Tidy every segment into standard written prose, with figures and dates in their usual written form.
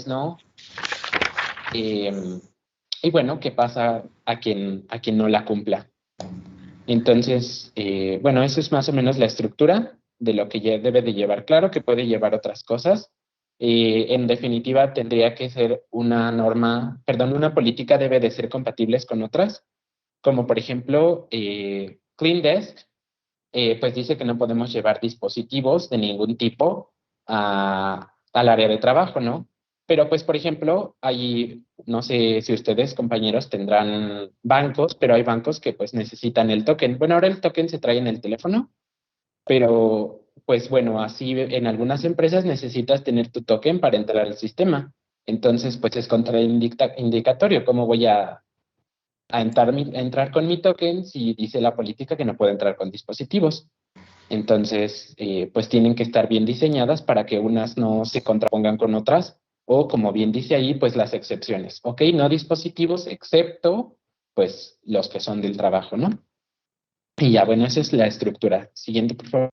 cuáles no. Y bueno, ¿qué pasa a quien no la cumpla? Entonces, bueno, eso es más o menos la estructura de lo que ya debe de llevar. Claro que puede llevar otras cosas. En definitiva, tendría que ser una norma, perdón, una política debe de ser compatibles con otras, como por ejemplo, Clean Desk, pues dice que no podemos llevar dispositivos de ningún tipo al área de trabajo, ¿no? Pero pues, por ejemplo, hay, no sé si ustedes, compañeros, tendrán bancos, pero hay bancos que pues necesitan el token. Bueno, ahora el token se trae en el teléfono, pero pues bueno, así en algunas empresas necesitas tener tu token para entrar al sistema. Entonces, pues es contraindicatorio. ¿Cómo voy a entrar con mi token si dice la política que no puedo entrar con dispositivos? Entonces, pues tienen que estar bien diseñadas para que unas no se contrapongan con otras, o como bien dice ahí, pues las excepciones. Ok, no dispositivos, excepto pues los que son del trabajo, ¿no? Y ya, bueno, esa es la estructura. Siguiente, por favor.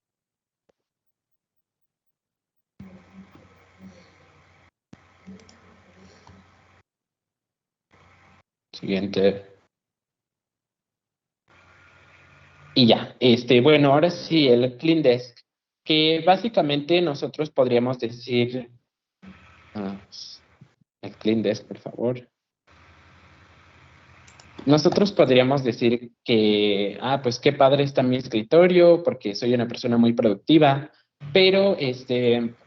Siguiente. Y ya, bueno, ahora sí, el Clean Desk, que básicamente nosotros podríamos decir, ah, el Clean Desk, por favor. Nosotros podríamos decir que, pues qué padre está mi escritorio, porque soy una persona muy productiva, pero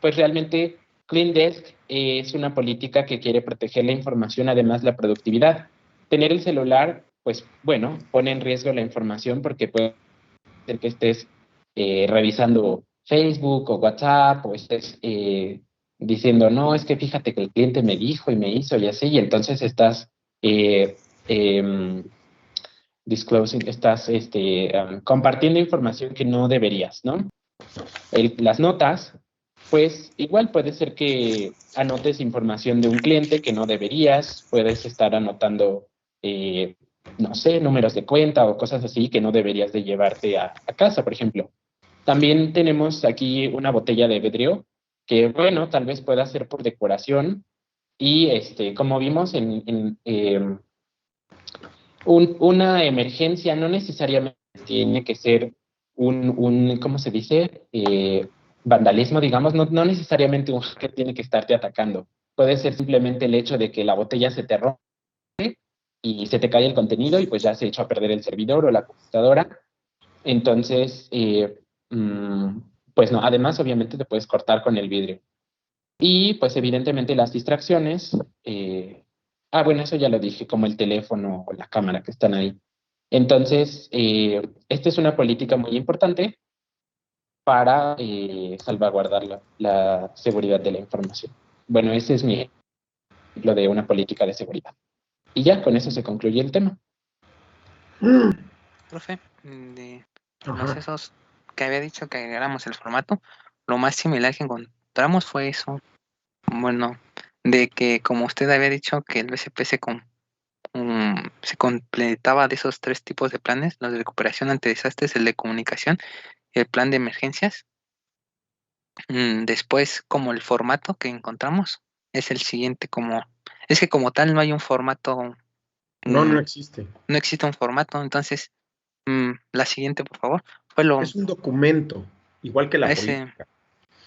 pues realmente Clean Desk es una política que quiere proteger la información, además la productividad. Tener el celular, pues bueno, pone en riesgo la información porque puede ser que estés revisando Facebook o WhatsApp o estés diciendo, no, es que fíjate que el cliente me dijo y me hizo y así, y entonces estás eh, em, disclosing, estás compartiendo información que no deberías, ¿no? Las notas, pues igual puede ser que anotes información de un cliente que no deberías, puedes estar anotando, eh, no sé, números de cuenta o cosas así que no deberías de llevarte a casa, por ejemplo. También tenemos aquí una botella de vidrio que, bueno, tal vez pueda ser por decoración y, como vimos una emergencia no necesariamente tiene que ser ¿cómo se dice? Vandalismo, digamos, no necesariamente un hacker tiene que estarte atacando. Puede ser simplemente el hecho de que la botella se te rompe y se te cae el contenido y pues ya se echó a perder el servidor o la computadora. Entonces, mm, pues no, además obviamente te puedes cortar con el vidrio. Y pues evidentemente las distracciones, bueno, eso ya lo dije, como el teléfono o la cámara que están ahí. Entonces, esta es una política muy importante para salvaguardar la seguridad de la información. Bueno, ese es mi ejemplo de una política de seguridad. Y ya, con eso se concluye el tema. Profe, de Ajá. procesos que había dicho que agregáramos el formato, lo más similar que encontramos fue eso. Bueno, de que como usted había dicho que el BCP se completaba de esos tres tipos de planes, los de recuperación ante desastres, el de comunicación y el plan de emergencias. Después, como el formato que encontramos, es el siguiente es que como tal no hay un formato, No, mm, no existe. no existe un formato, entonces, la siguiente, por favor, fue Es un documento, igual que la ese, política.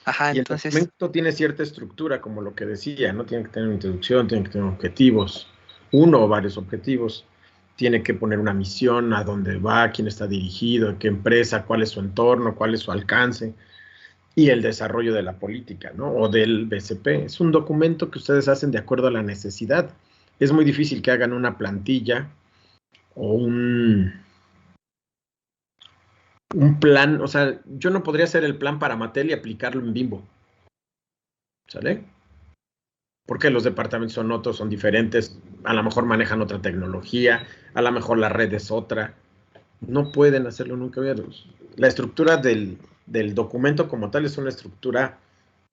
ajá, Y el entonces, documento tiene cierta estructura, como lo que decía, ¿no? Tiene que tener una introducción, tiene que tener objetivos, uno o varios objetivos. Tiene que poner una misión, a dónde va, a quién está dirigido, a qué empresa, cuál es su entorno, cuál es su alcance y el desarrollo de la política, ¿no? O del BCP. Es un documento que ustedes hacen de acuerdo a la necesidad. Es muy difícil que hagan una plantilla o un plan, o sea, yo no podría hacer el plan para Mattel y aplicarlo en Bimbo, ¿sale? Porque los departamentos son otros, son diferentes, a lo mejor manejan otra tecnología, a lo mejor la red es otra, no pueden hacerlo nunca. La estructura del documento como tal es una estructura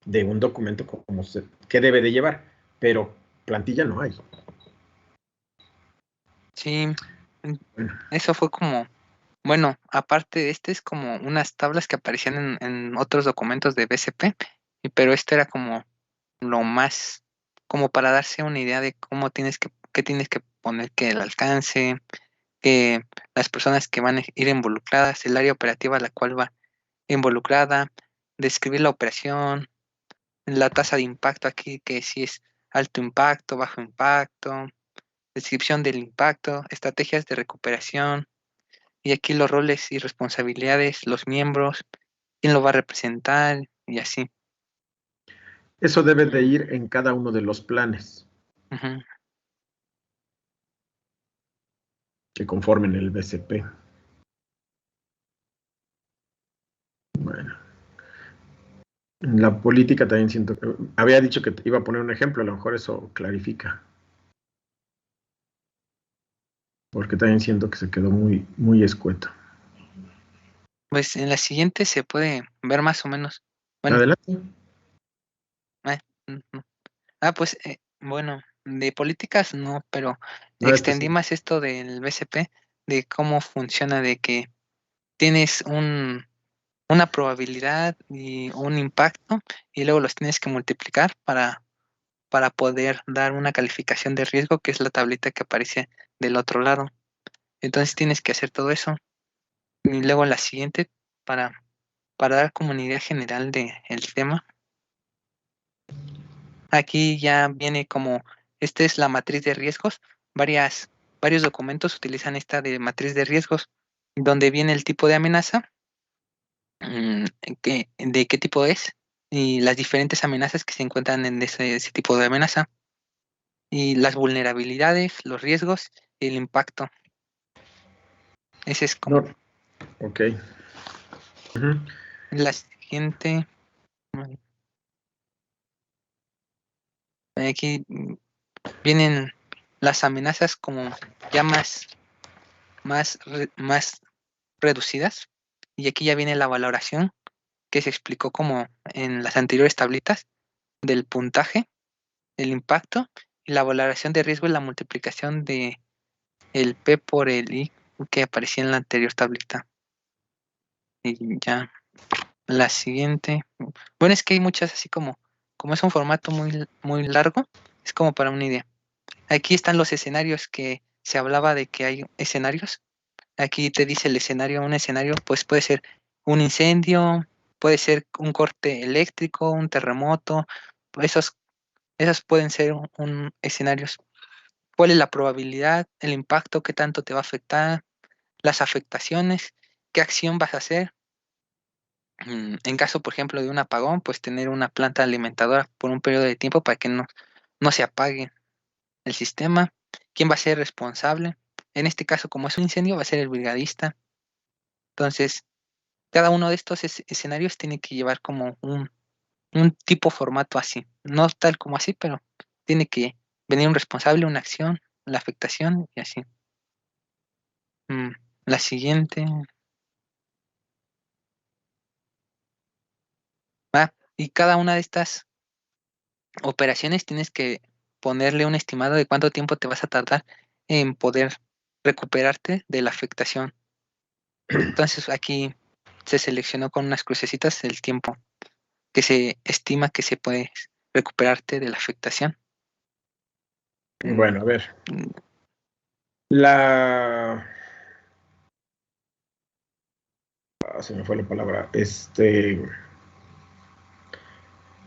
de un documento que debe de llevar, pero plantilla no hay. sí, eso fue bueno, aparte de este es como unas tablas que aparecían en otros documentos de BCP, pero este era como lo más como para darse una idea de cómo qué tienes que poner, que el alcance, que las personas que van a ir involucradas, el área operativa a la cual va involucrada, describir la operación, la tasa de impacto aquí, que si es alto impacto, bajo impacto, descripción del impacto, estrategias de recuperación, y aquí los roles y responsabilidades, los miembros, quién lo va a representar y así. Eso debe de ir en cada uno de los planes Ujú. que conformen el BCP. Bueno, en la política también siento que había dicho que iba a poner un ejemplo, a lo mejor eso clarifica. Porque también siento que se quedó muy, muy escueto. Pues en la siguiente se puede ver más o menos. Bueno, Adelante. ujú. Pues bueno, de políticas no, pero No, este sí. extendí más esto del BCP, de cómo funciona, de que tienes una probabilidad y un impacto y luego los tienes que multiplicar para poder dar una calificación de riesgo, que es la tablita que aparece del otro lado. Entonces tienes que hacer todo eso. Y luego la siguiente, para dar como una idea general del tema, aquí ya viene como, esta es la matriz de riesgos. Varios documentos utilizan esta de matriz de riesgos, donde viene el tipo de amenaza, mm, de qué tipo es, y las diferentes amenazas que se encuentran en ese tipo de amenaza, y las vulnerabilidades, los riesgos y el impacto. Ese es como No, ok. Ujú. la siguiente. mm, Aquí vienen las amenazas como ya más reducidas. Y aquí ya viene la valoración que se explicó como en las anteriores tablitas del puntaje, el impacto y la valoración de riesgo y la multiplicación de el P por el I que aparecía en la anterior tablita. Y ya la siguiente. Bueno, es que hay muchas así como es un formato muy largo, es como para una idea. Aquí están los escenarios que se hablaba de que hay escenarios. Aquí te dice el escenario, un escenario, pues puede ser un incendio, puede ser un corte eléctrico, un terremoto, esos, esos pueden ser escenarios. ¿Cuál es la probabilidad, el impacto, qué tanto te va a afectar, las afectaciones, qué acción vas a hacer? En caso, por ejemplo, de un apagón, pues tener una planta alimentadora por un periodo de tiempo para que no se apague el sistema. ¿Quién va a ser responsable? En este caso, como es un incendio, va a ser el brigadista. Entonces, cada uno de estos escenarios tiene que llevar como un tipo formato así. No tal como así, pero tiene que venir un responsable, una acción, la afectación y así. Mm, La siguiente. Y cada una de estas operaciones tienes que ponerle un estimado de cuánto tiempo te vas a tardar en poder recuperarte de la afectación. Entonces aquí se seleccionó con unas crucecitas el tiempo que se estima que se puede recuperarte de la afectación. Bueno, a ver. Mm, La. Se me fue la palabra.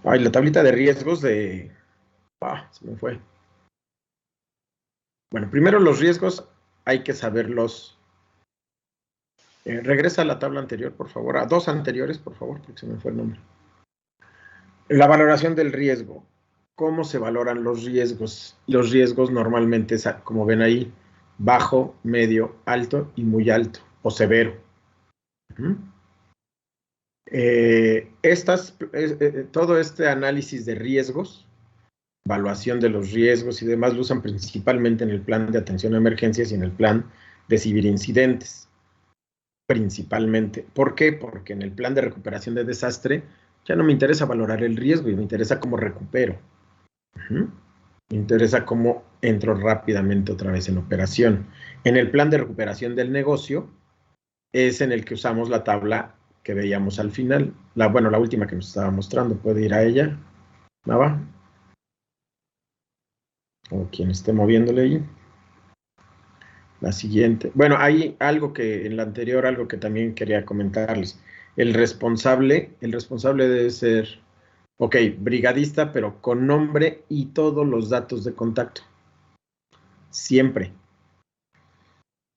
Ay, la tablita de riesgos de. Se me fue. Bueno, primero los riesgos hay que saberlos. Regresa a la tabla anterior, por favor. A dos anteriores, por favor, porque se me fue el nombre. La valoración del riesgo. ¿Cómo se valoran los riesgos? Los riesgos normalmente, como ven ahí, bajo, medio, alto y muy alto o severo. ¿Mm? Todo este análisis de riesgos, evaluación de los riesgos y demás, lo usan principalmente en el plan de atención a emergencias y en el plan de ciberincidentes. Principalmente. ¿Por qué? Porque en el plan de recuperación de desastre ya no me interesa valorar el riesgo y me interesa cómo recupero. Me interesa cómo entro rápidamente otra vez en operación. En el plan de recuperación del negocio es en el que usamos la tabla que veíamos al final. La última que nos estaba mostrando. ¿Puede ir a ella? Nava. o quien esté moviéndole ahí. La siguiente. Bueno, hay algo que en la anterior, algo que también quería comentarles. El responsable debe ser, ok, brigadista, pero con nombre y todos los datos de contacto. Siempre.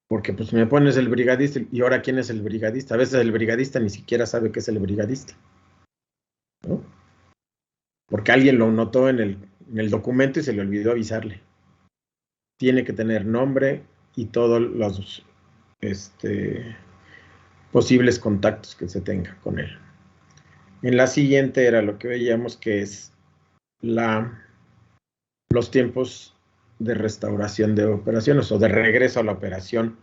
Porque pues me pones el brigadista y ahora quién es el brigadista. A veces el brigadista ni siquiera sabe qué es el brigadista, ¿no? Porque alguien lo notó en el documento y se le olvidó avisarle. Tiene que tener nombre y todos los posibles contactos que se tenga con él. En la siguiente era lo que veíamos, que es los tiempos de restauración de operaciones o de regreso a la operación,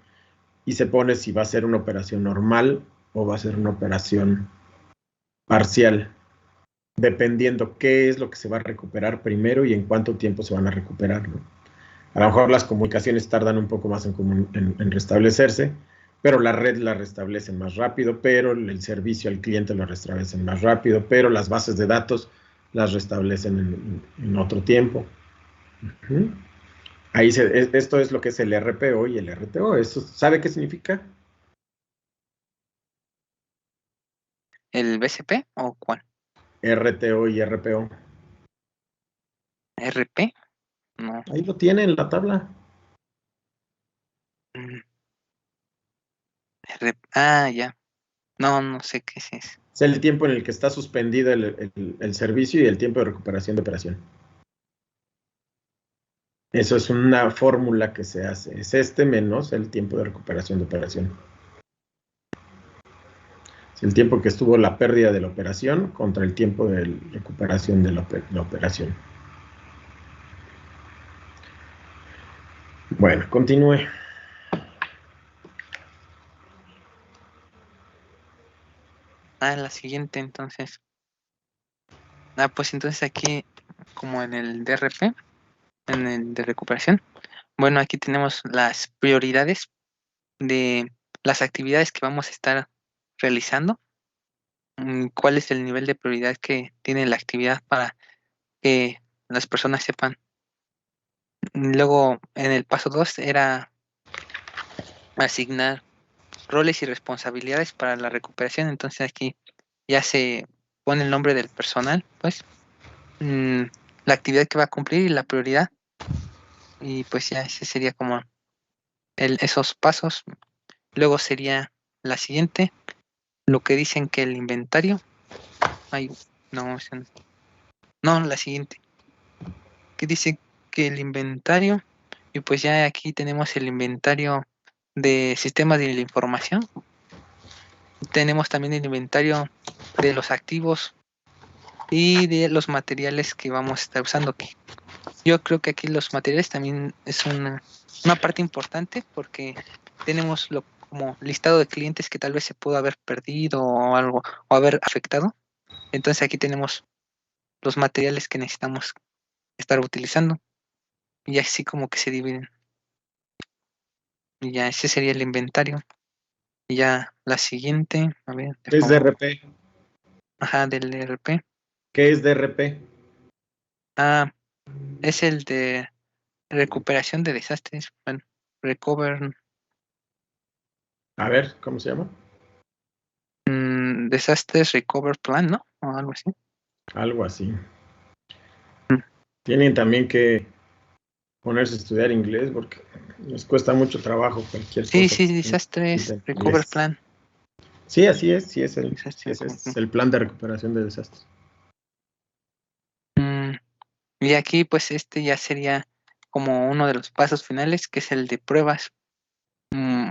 y se pone si va a ser una operación normal o va a ser una operación parcial, dependiendo qué es lo que se va a recuperar primero y en cuánto tiempo se van a recuperar, ¿no? A lo mejor las comunicaciones tardan un poco más en restablecerse, pero la red la restablece más rápido, pero el servicio al cliente lo restablece más rápido, pero las bases de datos las restablecen en otro tiempo. Uh-huh. Esto es lo que es el RPO y el RTO. ¿Sabe qué significa? ¿El BCP o cuál? RTO y RPO. ¿RP? No. Ahí lo tiene en la tabla. Mm, ya. No sé qué es eso. Es el tiempo en el que está suspendido el servicio y el tiempo de recuperación de operación. Eso es una fórmula que se hace. Es menos el tiempo de recuperación de operación. Es el tiempo que estuvo la pérdida de la operación contra el tiempo de recuperación de la operación. Bueno, continúe. La siguiente entonces. Pues entonces aquí, como en el DRP, en el de recuperación, bueno, aquí tenemos las prioridades de las actividades que vamos a estar realizando. ¿Cuál es el nivel de prioridad que tiene la actividad para que las personas sepan? Luego, en el paso 2 era asignar roles y responsabilidades para la recuperación. Entonces aquí ya se pone el nombre del personal, pues, mm, la actividad que va a cumplir y la prioridad. Y pues ya ese sería como esos pasos. Luego sería la siguiente, lo que dicen que el inventario. Ay, no, no, la siguiente, que dice que el inventario, y pues ya aquí tenemos el inventario de sistemas de la información. Tenemos también el inventario de los activos y de los materiales que vamos a estar usando aquí. Yo creo que aquí los materiales también es una parte importante porque tenemos como listado de clientes que tal vez se pudo haber perdido o algo, o haber afectado. Entonces aquí tenemos los materiales que necesitamos estar utilizando y así como que se dividen. Y ya ese sería el inventario. Y ya la siguiente, a ver, ¿Qué es DRP? ajá, del ERP. ¿Qué es DRP? Es el de recuperación de desastres. Bueno, recover, A ver, ¿cómo se llama? Disasters Recover Plan, ¿no? O algo así. Algo así. Mm. Tienen también que ponerse a estudiar inglés porque les cuesta mucho trabajo cualquier Sí, cosa sí, que Disasters en Recover inglés. Plan. Sí, así es, sí, Disaster ese Recovery es el plan de recuperación de desastres. Plan. Y aquí, pues, este ya sería como uno de los pasos finales, que es el de pruebas.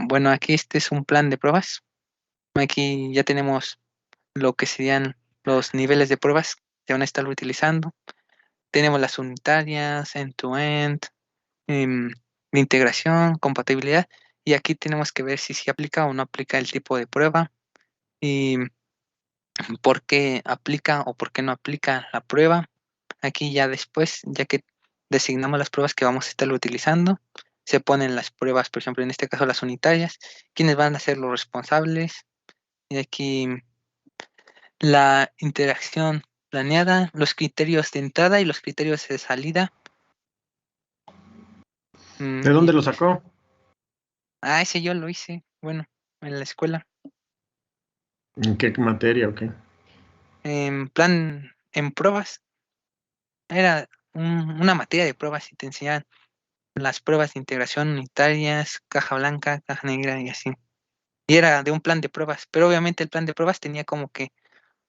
Bueno, aquí este es un plan de pruebas. Aquí ya tenemos lo que serían los niveles de pruebas que van a estar utilizando. Tenemos las unitarias, end-to-end, em, de integración, compatibilidad. Y aquí tenemos que ver si se aplica o no aplica el tipo de prueba y por qué aplica o por qué no aplica la prueba. Aquí ya después, ya que designamos las pruebas que vamos a estar utilizando, se ponen las pruebas, por ejemplo, en este caso las unitarias, quiénes van a ser los responsables. Y aquí la interacción planeada, los criterios de entrada y los criterios de salida. ¿De dónde lo sacó? Ese yo lo hice, bueno, en la escuela. ¿En qué materia o qué? En plan, en pruebas. Era una materia de pruebas y te enseñaban las pruebas de integración unitarias, caja blanca, caja negra y así. Y era de un plan de pruebas, pero obviamente el plan de pruebas tenía como que,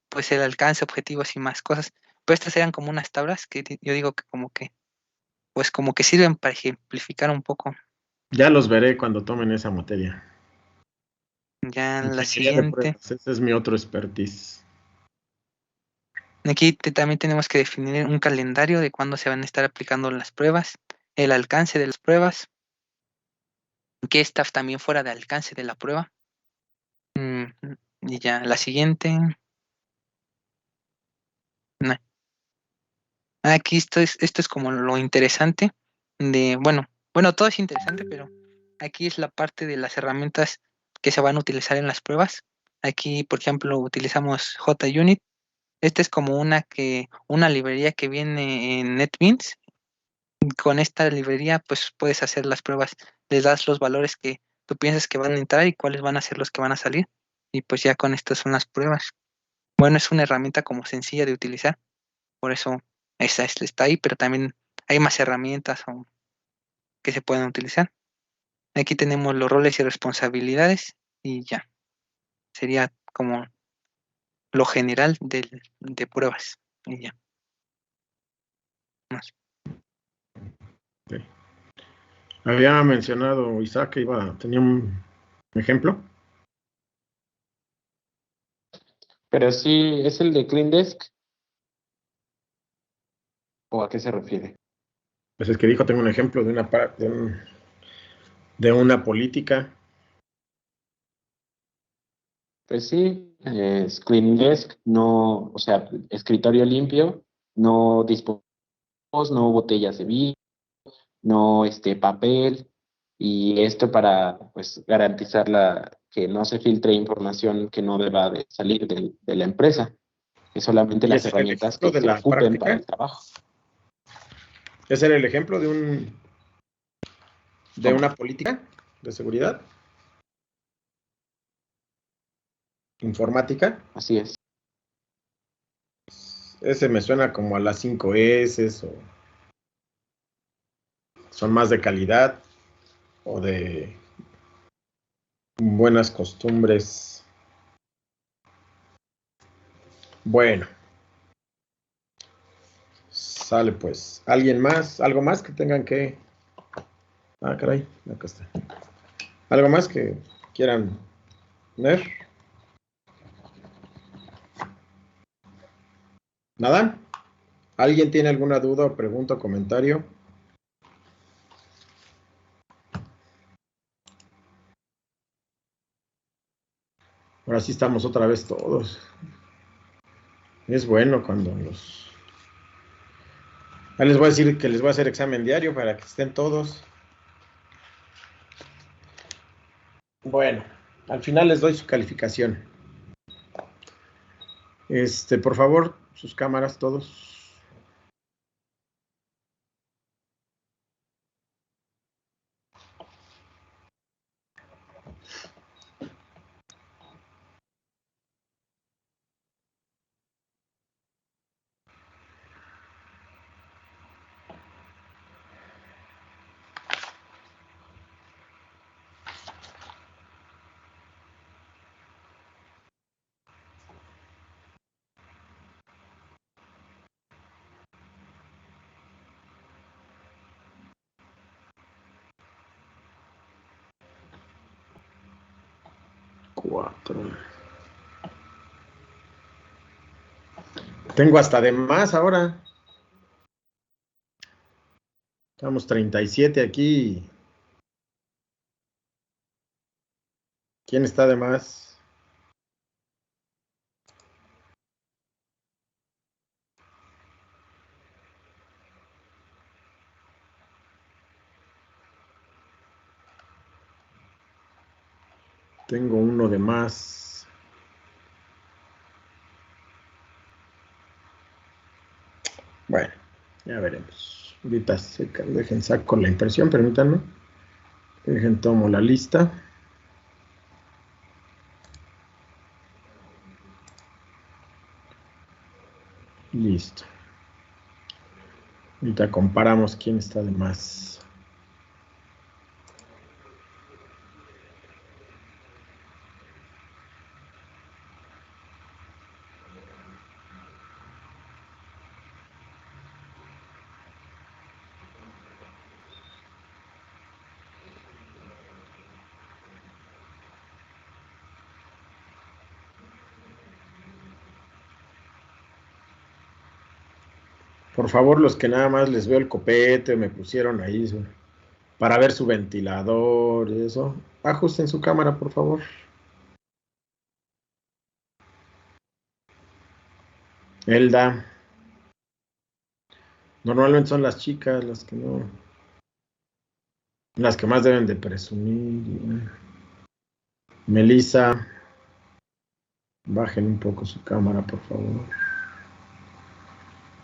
pues el alcance, objetivos y más cosas. Pero estas eran como unas tablas que yo digo que como que, pues como que sirven para ejemplificar un poco. Ya los veré cuando tomen esa materia. Ya la Ingeniería de siguiente. pruebas, ese es mi otro expertise. Aquí también tenemos que definir un calendario de cuándo se van a estar aplicando las pruebas, el alcance de las pruebas, qué está también fuera de alcance de la prueba. Mm, y ya, la siguiente. No. Aquí esto es como lo interesante de, bueno, todo es interesante, pero aquí es la parte de las herramientas que se van a utilizar en las pruebas. Aquí, por ejemplo, utilizamos JUnit. Esta es como una librería que viene en NetBeans. Con esta librería, pues puedes hacer las pruebas, les das los valores que tú piensas que van a entrar y cuáles van a ser los que van a salir. Y pues ya con estas son las pruebas. Bueno, es una herramienta como sencilla de utilizar, por eso está ahí, pero también hay más herramientas que se pueden utilizar. Aquí tenemos los roles y responsabilidades y ya, sería como lo general de pruebas. Y ya. Más. Sí. Había mencionado Isaac que tenía un ejemplo. Pero sí, ¿es el de Clean Desk o a qué se refiere? Pues es que dijo, tengo un ejemplo de una política. Pues sí, Clean Desk, no, o sea, escritorio limpio, no dispositivos, no botellas de vino, no papel, y esto para pues garantizar que no se filtre información que no deba de salir de la empresa, que solamente Y las ese era el herramientas ejemplo que de se la ocupen para práctica. el trabajo. Ese era el ejemplo de ¿Cómo? una política de seguridad informática. Así es. Ese me suena como a las 5 S o son más de calidad o de buenas costumbres. Bueno, sale pues. ¿Alguien más? ¿Algo más que tengan que... Ah, caray, acá está. ¿Algo más que quieran ver? ¿Nada? ¿Alguien tiene alguna duda o pregunta o comentario? Ahora sí estamos otra vez todos. Es bueno cuando los... Ahí les voy a decir que les voy a hacer examen diario para que estén todos. Bueno, al final les doy su calificación. Por favor, sus cámaras todos. Cuatro. Tengo hasta de más ahora. Estamos 37 aquí. ¿Quién está de más? Tengo uno de más. Bueno, ya veremos. Ahorita dejen saco la impresión, permítanme. Dejen tomo la lista. Listo. Ahorita comparamos quién está de más. Por favor, los que nada más les veo el copete, me pusieron ahí para ver su ventilador y eso. Ajusten su cámara, por favor. Elda. Normalmente son las chicas las que no. Las que más deben de presumir. Melissa. Bajen un poco su cámara, por favor.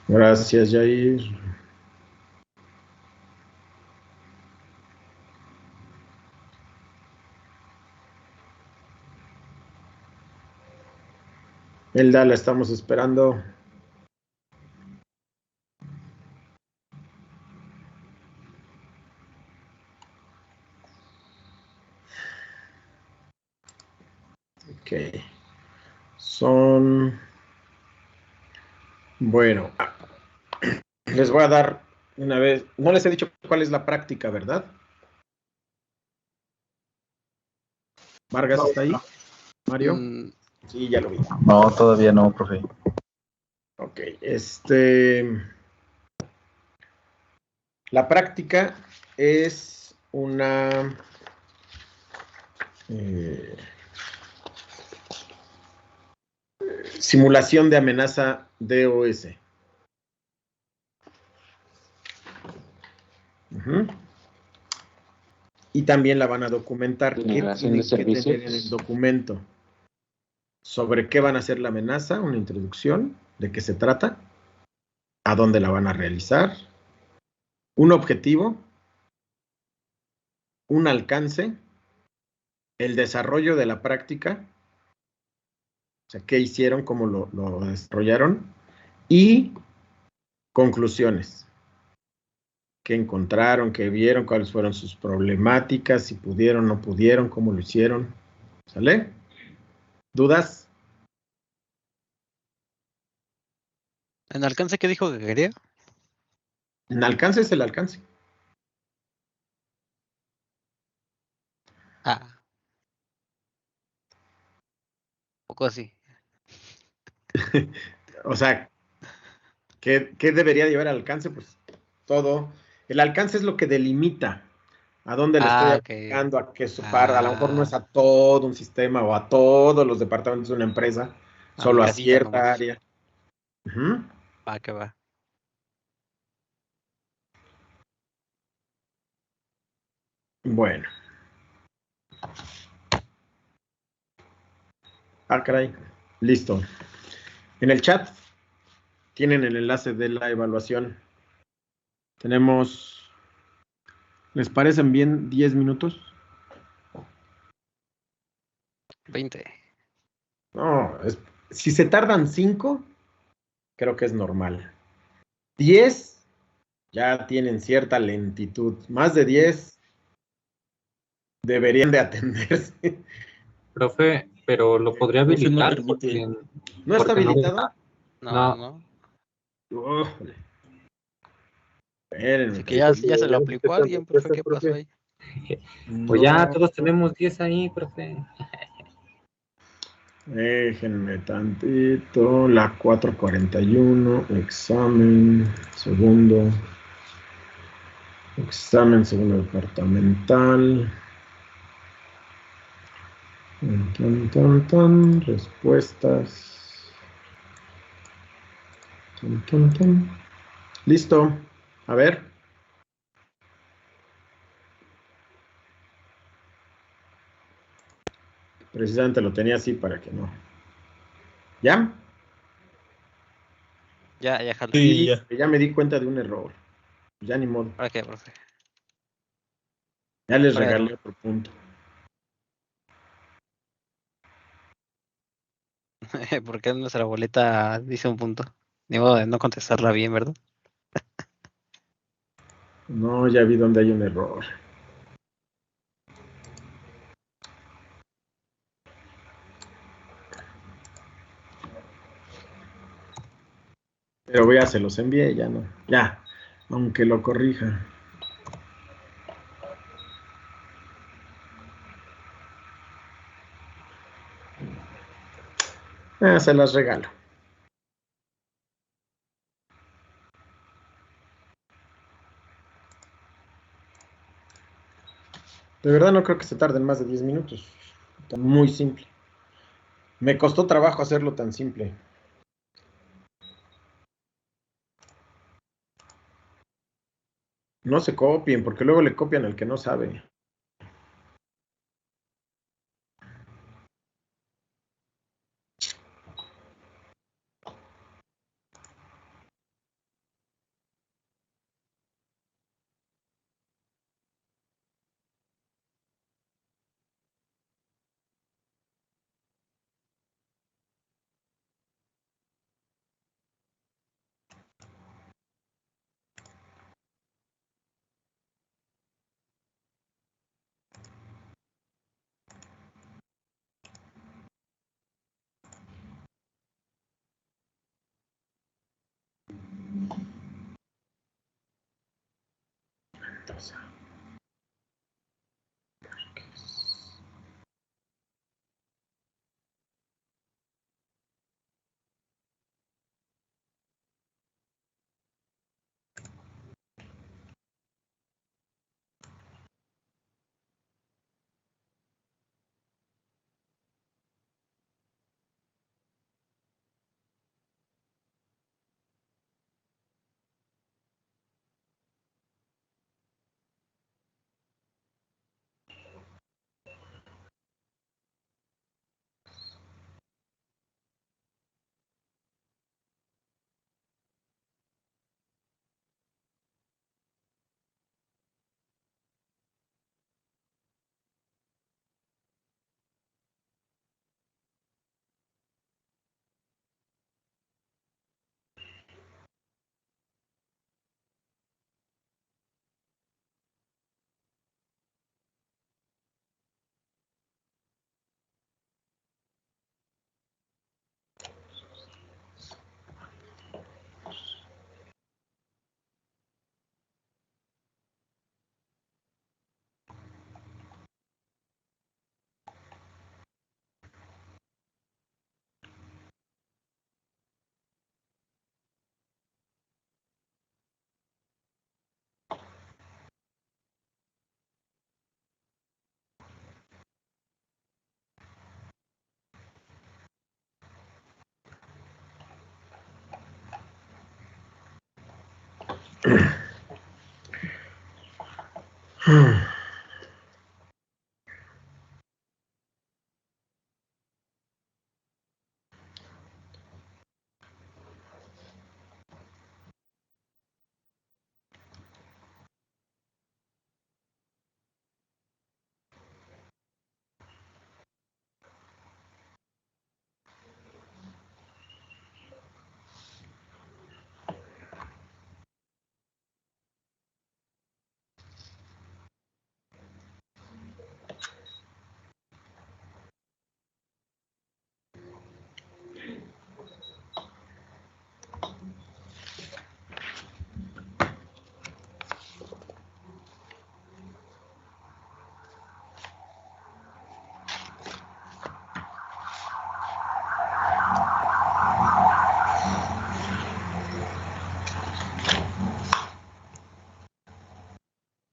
Gracias, Jair. Elda, la estamos esperando. Ok. Son... Bueno, les voy a dar una vez... No les he dicho cuál es la práctica, ¿verdad? Vargas, ¿está ahí? Mario. Sí, ya lo vi. No, todavía no, profe. Ok, la práctica es una simulación de amenaza DOS. Y también la van a documentar. ¿Qué Denegación de tienen que tener en el servicios. documento? Sobre qué van a hacer la amenaza, una introducción, de qué se trata, a dónde la van a realizar, un objetivo, un alcance, el desarrollo de la práctica, o sea, qué hicieron, cómo lo desarrollaron, y conclusiones. Qué encontraron, qué vieron, cuáles fueron sus problemáticas, si pudieron, no pudieron, cómo lo hicieron. ¿Sale? ¿Dudas? ¿En alcance qué dijo que quería? En alcance es el alcance. Ah. Un poco así. O sea, ¿qué debería llevar al alcance? Pues todo. El alcance es lo que delimita a dónde le estoy aplicando, a qué su par. A lo mejor no es a todo un sistema o a todos los departamentos de una empresa, solo a cierta área. Va, que va. Bueno. Ah, caray. Listo. En el chat tienen el enlace de la evaluación. Tenemos, ¿les parecen bien 10 minutos? 20. No, si se tardan 5, creo que es normal. 10, ya tienen cierta lentitud. Más de 10 deberían de atenderse. Profe, pero lo podría habilitar. ¿No está habilitado? No. Espérenme. Así que ya se lo aplicó a alguien, profe. ¿Qué pasó ahí? Pues ya todos tenemos 10 ahí, profe. Déjenme tantito. La 441, examen segundo departamental. Respuestas. Listo. A ver. Precisamente lo tenía así para que no. ¿Ya? Ya, jaló. Sí, ya me di cuenta de un error. Ya ni modo. ¿Para qué, profe? Ya les Para- regalé otro punto. ¿Por qué nuestra boleta dice un punto? Ni modo de no contestarla bien, ¿verdad? No, ya vi dónde hay un error. Pero ya se los envié, ya no. Ya, aunque lo corrija. Se las regalo. De verdad no creo que se tarden más de 10 minutos. Está muy simple. Me costó trabajo hacerlo tan simple. No se copien, porque luego le copian al que no sabe. Entonces,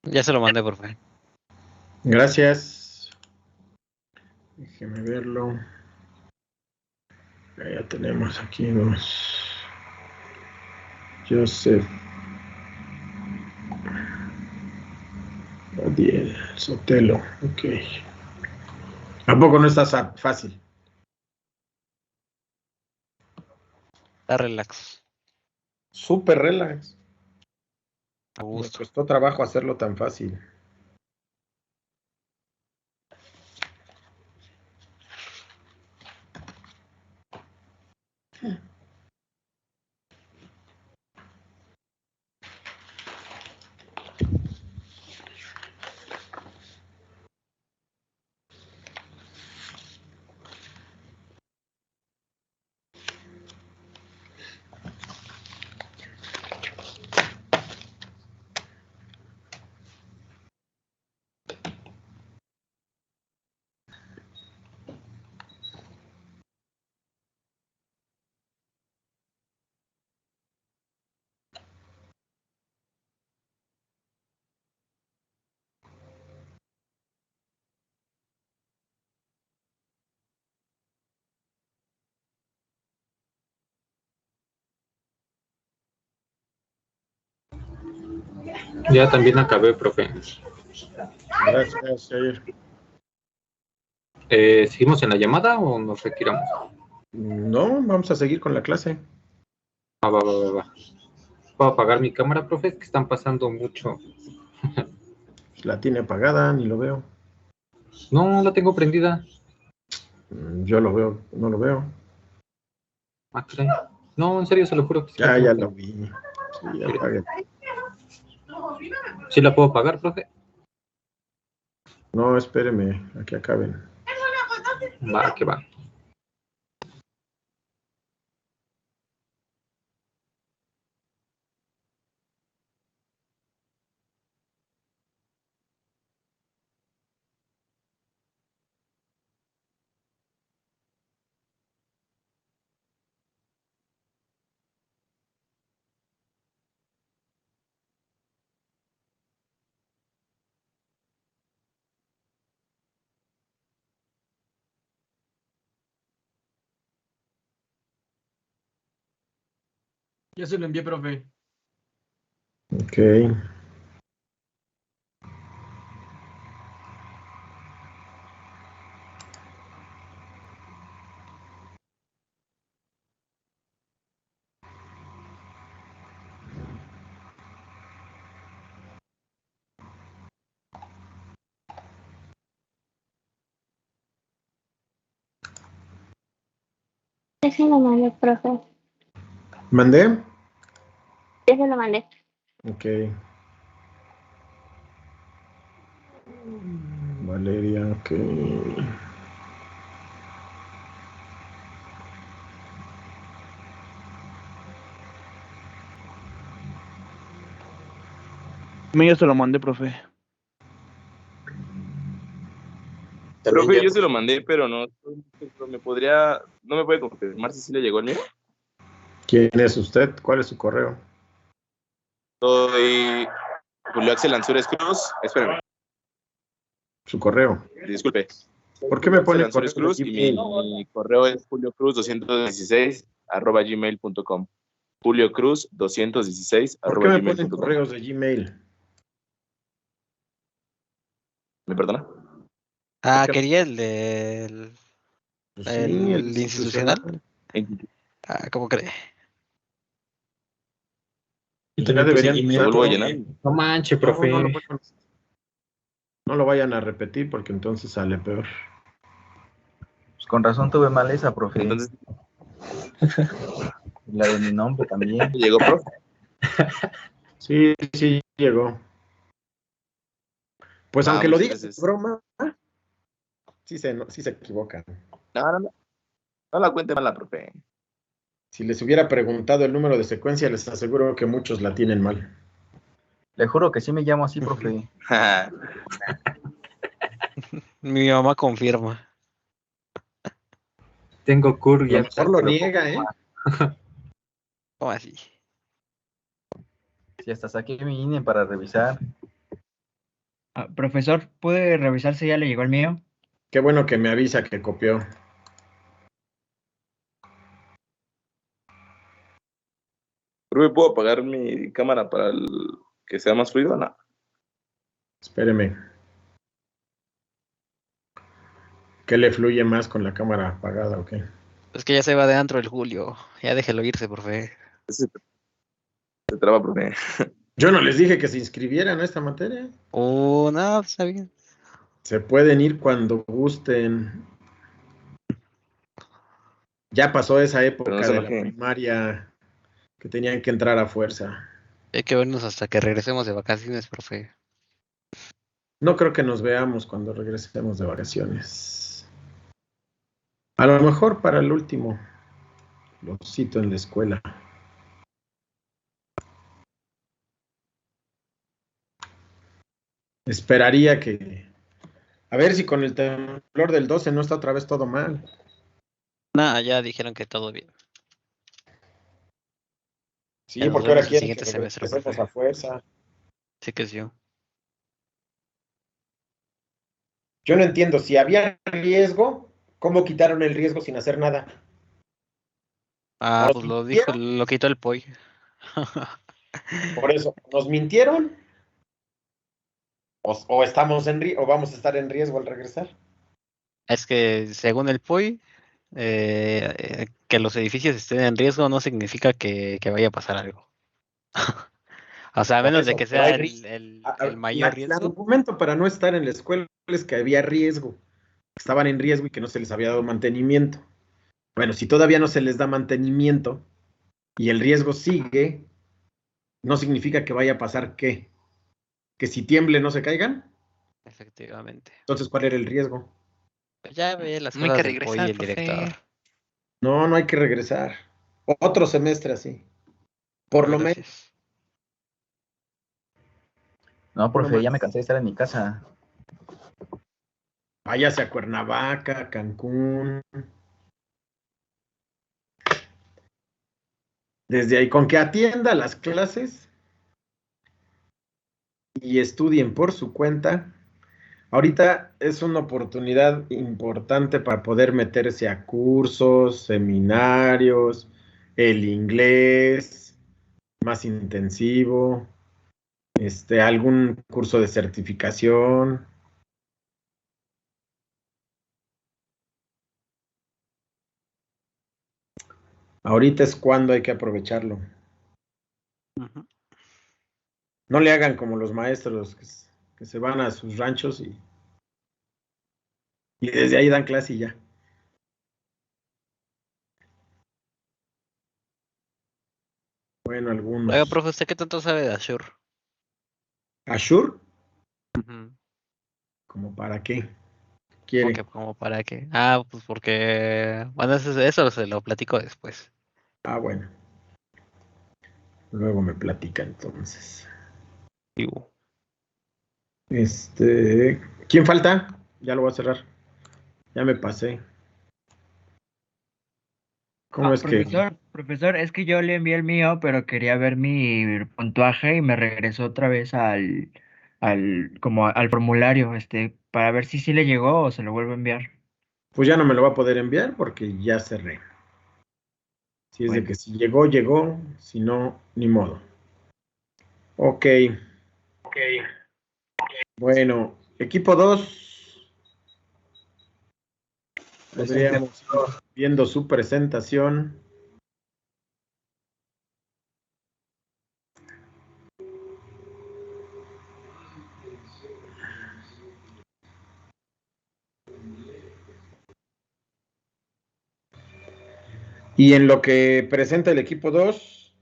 Ya se lo mandé, profe. gracias. Déjeme verlo. Ya tenemos aquí dos. Joseph. Adiel Sotelo. Ok. ¿A poco no está fácil? Está relax. Súper relax. A Me gusto. costó trabajo hacerlo tan fácil. Ya también acabé, profe. Gracias, Jair. ¿Seguimos en la llamada o nos retiramos? No, vamos a seguir con la clase. Va. ¿Puedo apagar mi cámara, profe? Es que están pasando mucho. La tiene apagada, ni lo veo. No, la tengo prendida. Yo lo veo, no lo veo. Ah, caray. No, en serio, se lo juro que sí la Ya tengo lo vi. Sí, apague. prendida. ¿Sí la puedo apagar, profe? No, espéreme a que acaben. Va, que va. Ya se lo envié, profe. Ok. Ya se lo mandé, profe. ¿Mandé? Ya se lo mandé. Ok. Valeria, ok. Ya se lo mandé, profe. Profe, yo se lo mandé, pero no me puede confirmar si sí le llegó el mío. ¿Quién es usted? ¿Cuál es su correo? Soy Julio Axel Ansures Cruz. Espérame, Su correo. disculpe. ¿Por qué me pone Axel Ansures correo de Cruz y Gmail? mi correo es juliocruz216@gmail.com. juliocruz216 ¿Por qué me ponen gmail.com. correos de Gmail? ¿Me perdona? Ah, qué? quería el del Pues sí, el institucional. Ah, ¿cómo cree? Yo Ya también puse deberían Gmail. ¿Lo vuelvo a usarlo. llenar? No manche, profe. No lo vayan a repetir porque entonces sale peor. Pues con razón tuve mal esa, profe. Entonces, La de mi nombre también. ¿llegó, profe? Sí, sí, llegó. Pues aunque lo muchas digas de gracias. broma, sí se equivocan. No la cuente mala, profe. Si les hubiera preguntado el número de secuencia, les aseguro que muchos la tienen mal. Le juro que sí me llamo así, profe. Mi mamá confirma. Tengo A CUR lo ya. mejor lo niega, ¿eh? ¿Cómo así? Si hasta saqué mi INE para revisar. Profesor, ¿puede revisar si ya le llegó el mío? Qué bueno que me avisa que copió. Profe, ¿puedo apagar mi cámara para que sea más fluido? No. Espéreme. ¿Qué le fluye más con la cámara apagada o qué? Es que ya se va de antro el Julio. Ya déjelo irse, profe. Se traba, profe. Yo no les dije que se inscribieran a esta materia. No, está bien. Se pueden ir cuando gusten. Ya pasó esa época no se de la enojen. primaria que tenían que entrar a fuerza. Hay que vernos hasta que regresemos de vacaciones, profe. No creo que nos veamos cuando regresemos de vacaciones. A lo mejor para el último. Lo cito en la escuela. Esperaría que... A ver si con el temblor del 12 no está otra vez todo mal. Nah, ya dijeron que todo bien. Sí, Ya nos porque ahora vemos el quieren siguiente que semestre, regresemos profe. a fuerza. Sí que sí. Yo no entiendo, si había riesgo, ¿cómo quitaron el riesgo sin hacer nada? ¿Nos Pues lo dijo, mintieron? lo quitó el POI. Por eso, ¿nos mintieron? ¿O estamos o vamos a estar en riesgo al regresar? Es que según el POI, que los edificios estén en riesgo no significa que vaya a pasar algo. O sea, a Por menos de eso, que pero sea hay el, riesgo. el mayor El riesgo. argumento para no estar en la escuela es que había riesgo, que estaban en riesgo y que no se les había dado mantenimiento. Bueno, si todavía no se les da mantenimiento y el riesgo sigue, no significa que vaya a pasar qué, que si tiemble no se caigan. Efectivamente. Entonces, ¿cuál era el riesgo? Pues ya ve las No hay que cosas del POI y regresar, el director. profe. No, no hay que regresar. Otro semestre así. Por lo menos. Gracias. No, Uno profe, ya más. me cansé de estar en mi casa. Váyase a Cuernavaca, Cancún. Desde ahí, con que atienda las clases y estudien por su cuenta. Ahorita es una oportunidad importante para poder meterse a cursos, seminarios, el inglés más intensivo, algún curso de certificación. Ahorita es cuando hay que aprovecharlo. Ujú. No le hagan como los maestros que se van a sus ranchos y desde ahí dan clase y ya. Bueno, Oiga, algunos. profe, ¿usted qué tanto sabe de Azure? ¿Ashur? Ujú. ¿Como para qué? ¿Cómo que ¿Quiere? como para qué? Pues porque... Bueno, eso se lo platico después. Bueno. Luego me platica entonces. Digo. ¿Quién falta? Ya lo voy a cerrar. Ya me pasé. ¿Cómo es que? Profesor, es que yo le envié el mío, pero quería ver mi puntuaje y me regresó otra vez como al formulario, para ver si sí le llegó o se lo vuelvo a enviar. Pues ya no me lo va a poder enviar porque ya cerré. Si es de Bueno. que si llegó, llegó. Si no, ni modo. Ok. Bueno, equipo 2. Podríamos ir viendo su presentación. Y en lo que presenta el equipo 2,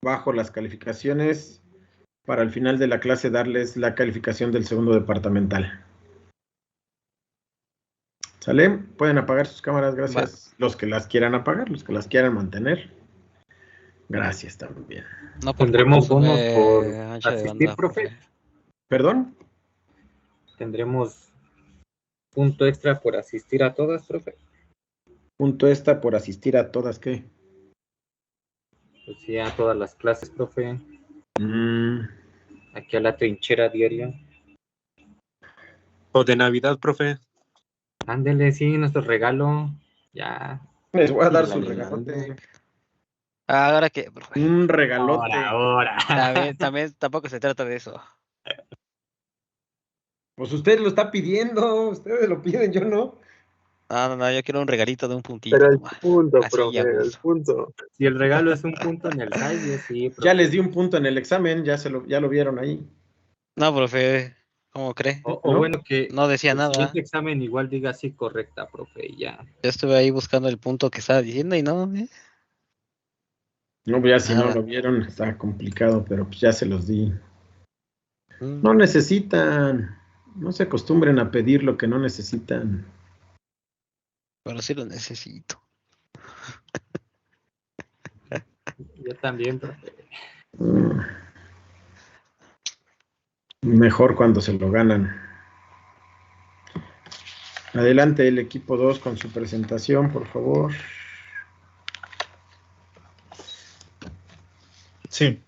bajo las calificaciones, para el final de la clase darles la calificación del segundo departamental. ¿Sale? Pueden apagar sus cámaras, gracias. Los que las quieran apagar, los que las quieran mantener. Gracias también. No, por ¿Tendremos culpa bonos por de ancho de asistir, banda, profe? ¿Perdón? ¿Tendremos punto extra por asistir a todas, profe? Punto extra por asistir a todas, ¿qué? Pues sí, a todas las clases, profe. Mm, Aquí a la trinchera diaria. O de Navidad, profe. Ándele, sí, nuestro regalo. Ya. les voy a dar El su aguinaldo. regalote. Ahora que, profe. Un regalote. Ahora. También tampoco se trata de eso. Pues usted lo está pidiendo, ustedes lo piden, yo no. No, yo quiero un regalito de un puntito. Pero el nomás. punto, Así ya profe, el gusto. punto. Si el regalo es un punto en el SAIS, sí, profe. Ya les di un punto en el examen, ya lo vieron ahí. No, profe, ¿cómo cree? O ¿No? bueno, que No decía el nada. siguiente examen igual diga así correcta, profe, y ya. Yo estuve ahí buscando el punto que estaba diciendo y no, No, pues ya si no nada. lo vieron, está complicado, pero pues ya se los di. Mm, No necesitan, no se acostumbren a pedir lo que no necesitan. Pero sí lo necesito. Yo también, profe. Mm. Mejor cuando se lo ganan. Adelante el equipo 2 con su presentación, por favor. Sí.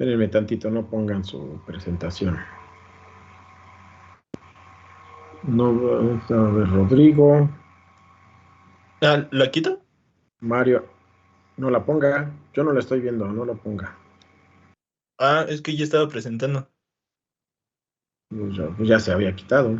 Espérenme tantito, no pongan su presentación. No, a ver, Rodrigo, ¿La quito? Mario, no la ponga. Yo no la estoy viendo, no la ponga. Es que ya estaba presentando. Pues ya se había quitado.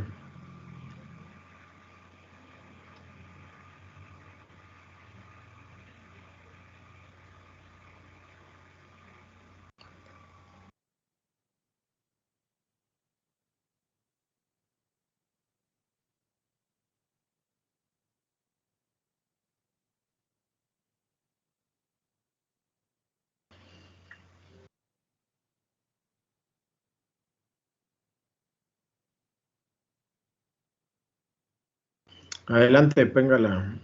Adelante, péngala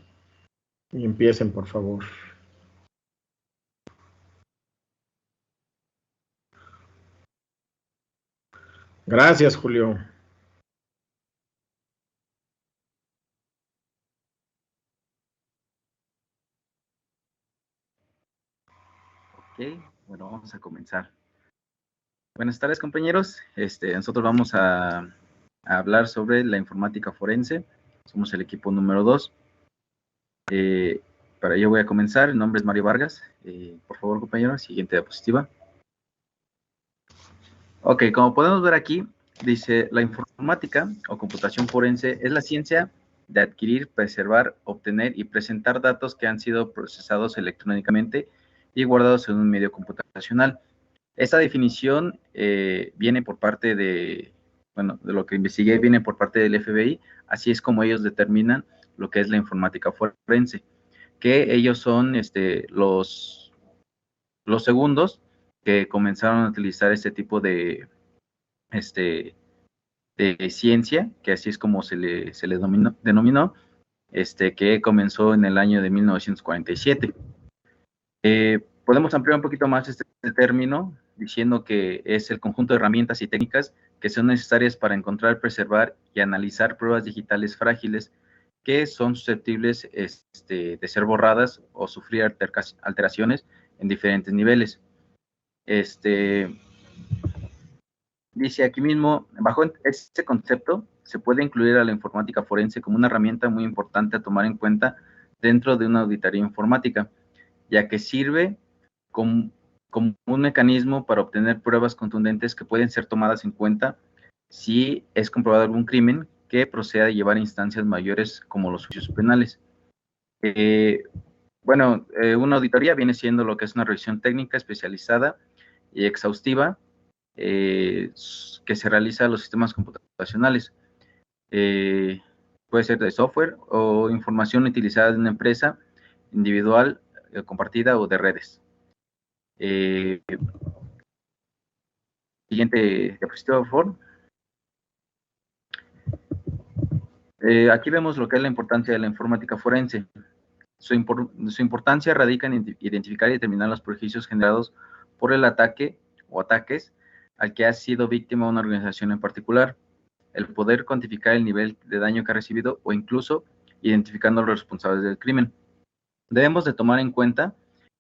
y empiecen, por favor. Gracias, Julio. Ok, bueno, vamos a comenzar. Buenas tardes, compañeros. Nosotros vamos a hablar sobre la informática forense. Somos el equipo número 2. Para ello voy a comenzar. El nombre es Mario Vargas. Por favor, compañero, siguiente diapositiva. Ok, como podemos ver aquí, dice, la informática o computación forense es la ciencia de adquirir, preservar, obtener y presentar datos que han sido procesados electrónicamente y guardados en un medio computacional. Esta definición viene por parte de lo que investigué, viene por parte del FBI, así es como ellos determinan lo que es la informática forense, que ellos son los segundos que comenzaron a utilizar este tipo de ciencia, que así es como se le denominó, que comenzó en el año de 1947. Podemos ampliar un poquito más este término diciendo que es el conjunto de herramientas y técnicas que son necesarias para encontrar, preservar y analizar pruebas digitales frágiles que son susceptibles de ser borradas o sufrir alteraciones en diferentes niveles. Dice aquí mismo, bajo este concepto, se puede incluir a la informática forense como una herramienta muy importante a tomar en cuenta dentro de una auditoría informática, ya que sirve como un mecanismo para obtener pruebas contundentes que pueden ser tomadas en cuenta si es comprobado algún crimen que proceda a llevar a instancias mayores como los juicios penales. Bueno, una auditoría viene siendo lo que es una revisión técnica especializada y exhaustiva que se realiza a los sistemas computacionales. Puede ser de software o información utilizada en una empresa individual, compartida o de redes. Siguiente diapositiva, por favor. Aquí vemos lo que es la importancia de la informática forense. Su importancia radica en identificar y determinar los perjuicios generados por el ataque o ataques al que ha sido víctima una organización en particular, el poder cuantificar el nivel de daño que ha recibido o incluso identificando a los responsables del crimen. Debemos de tomar en cuenta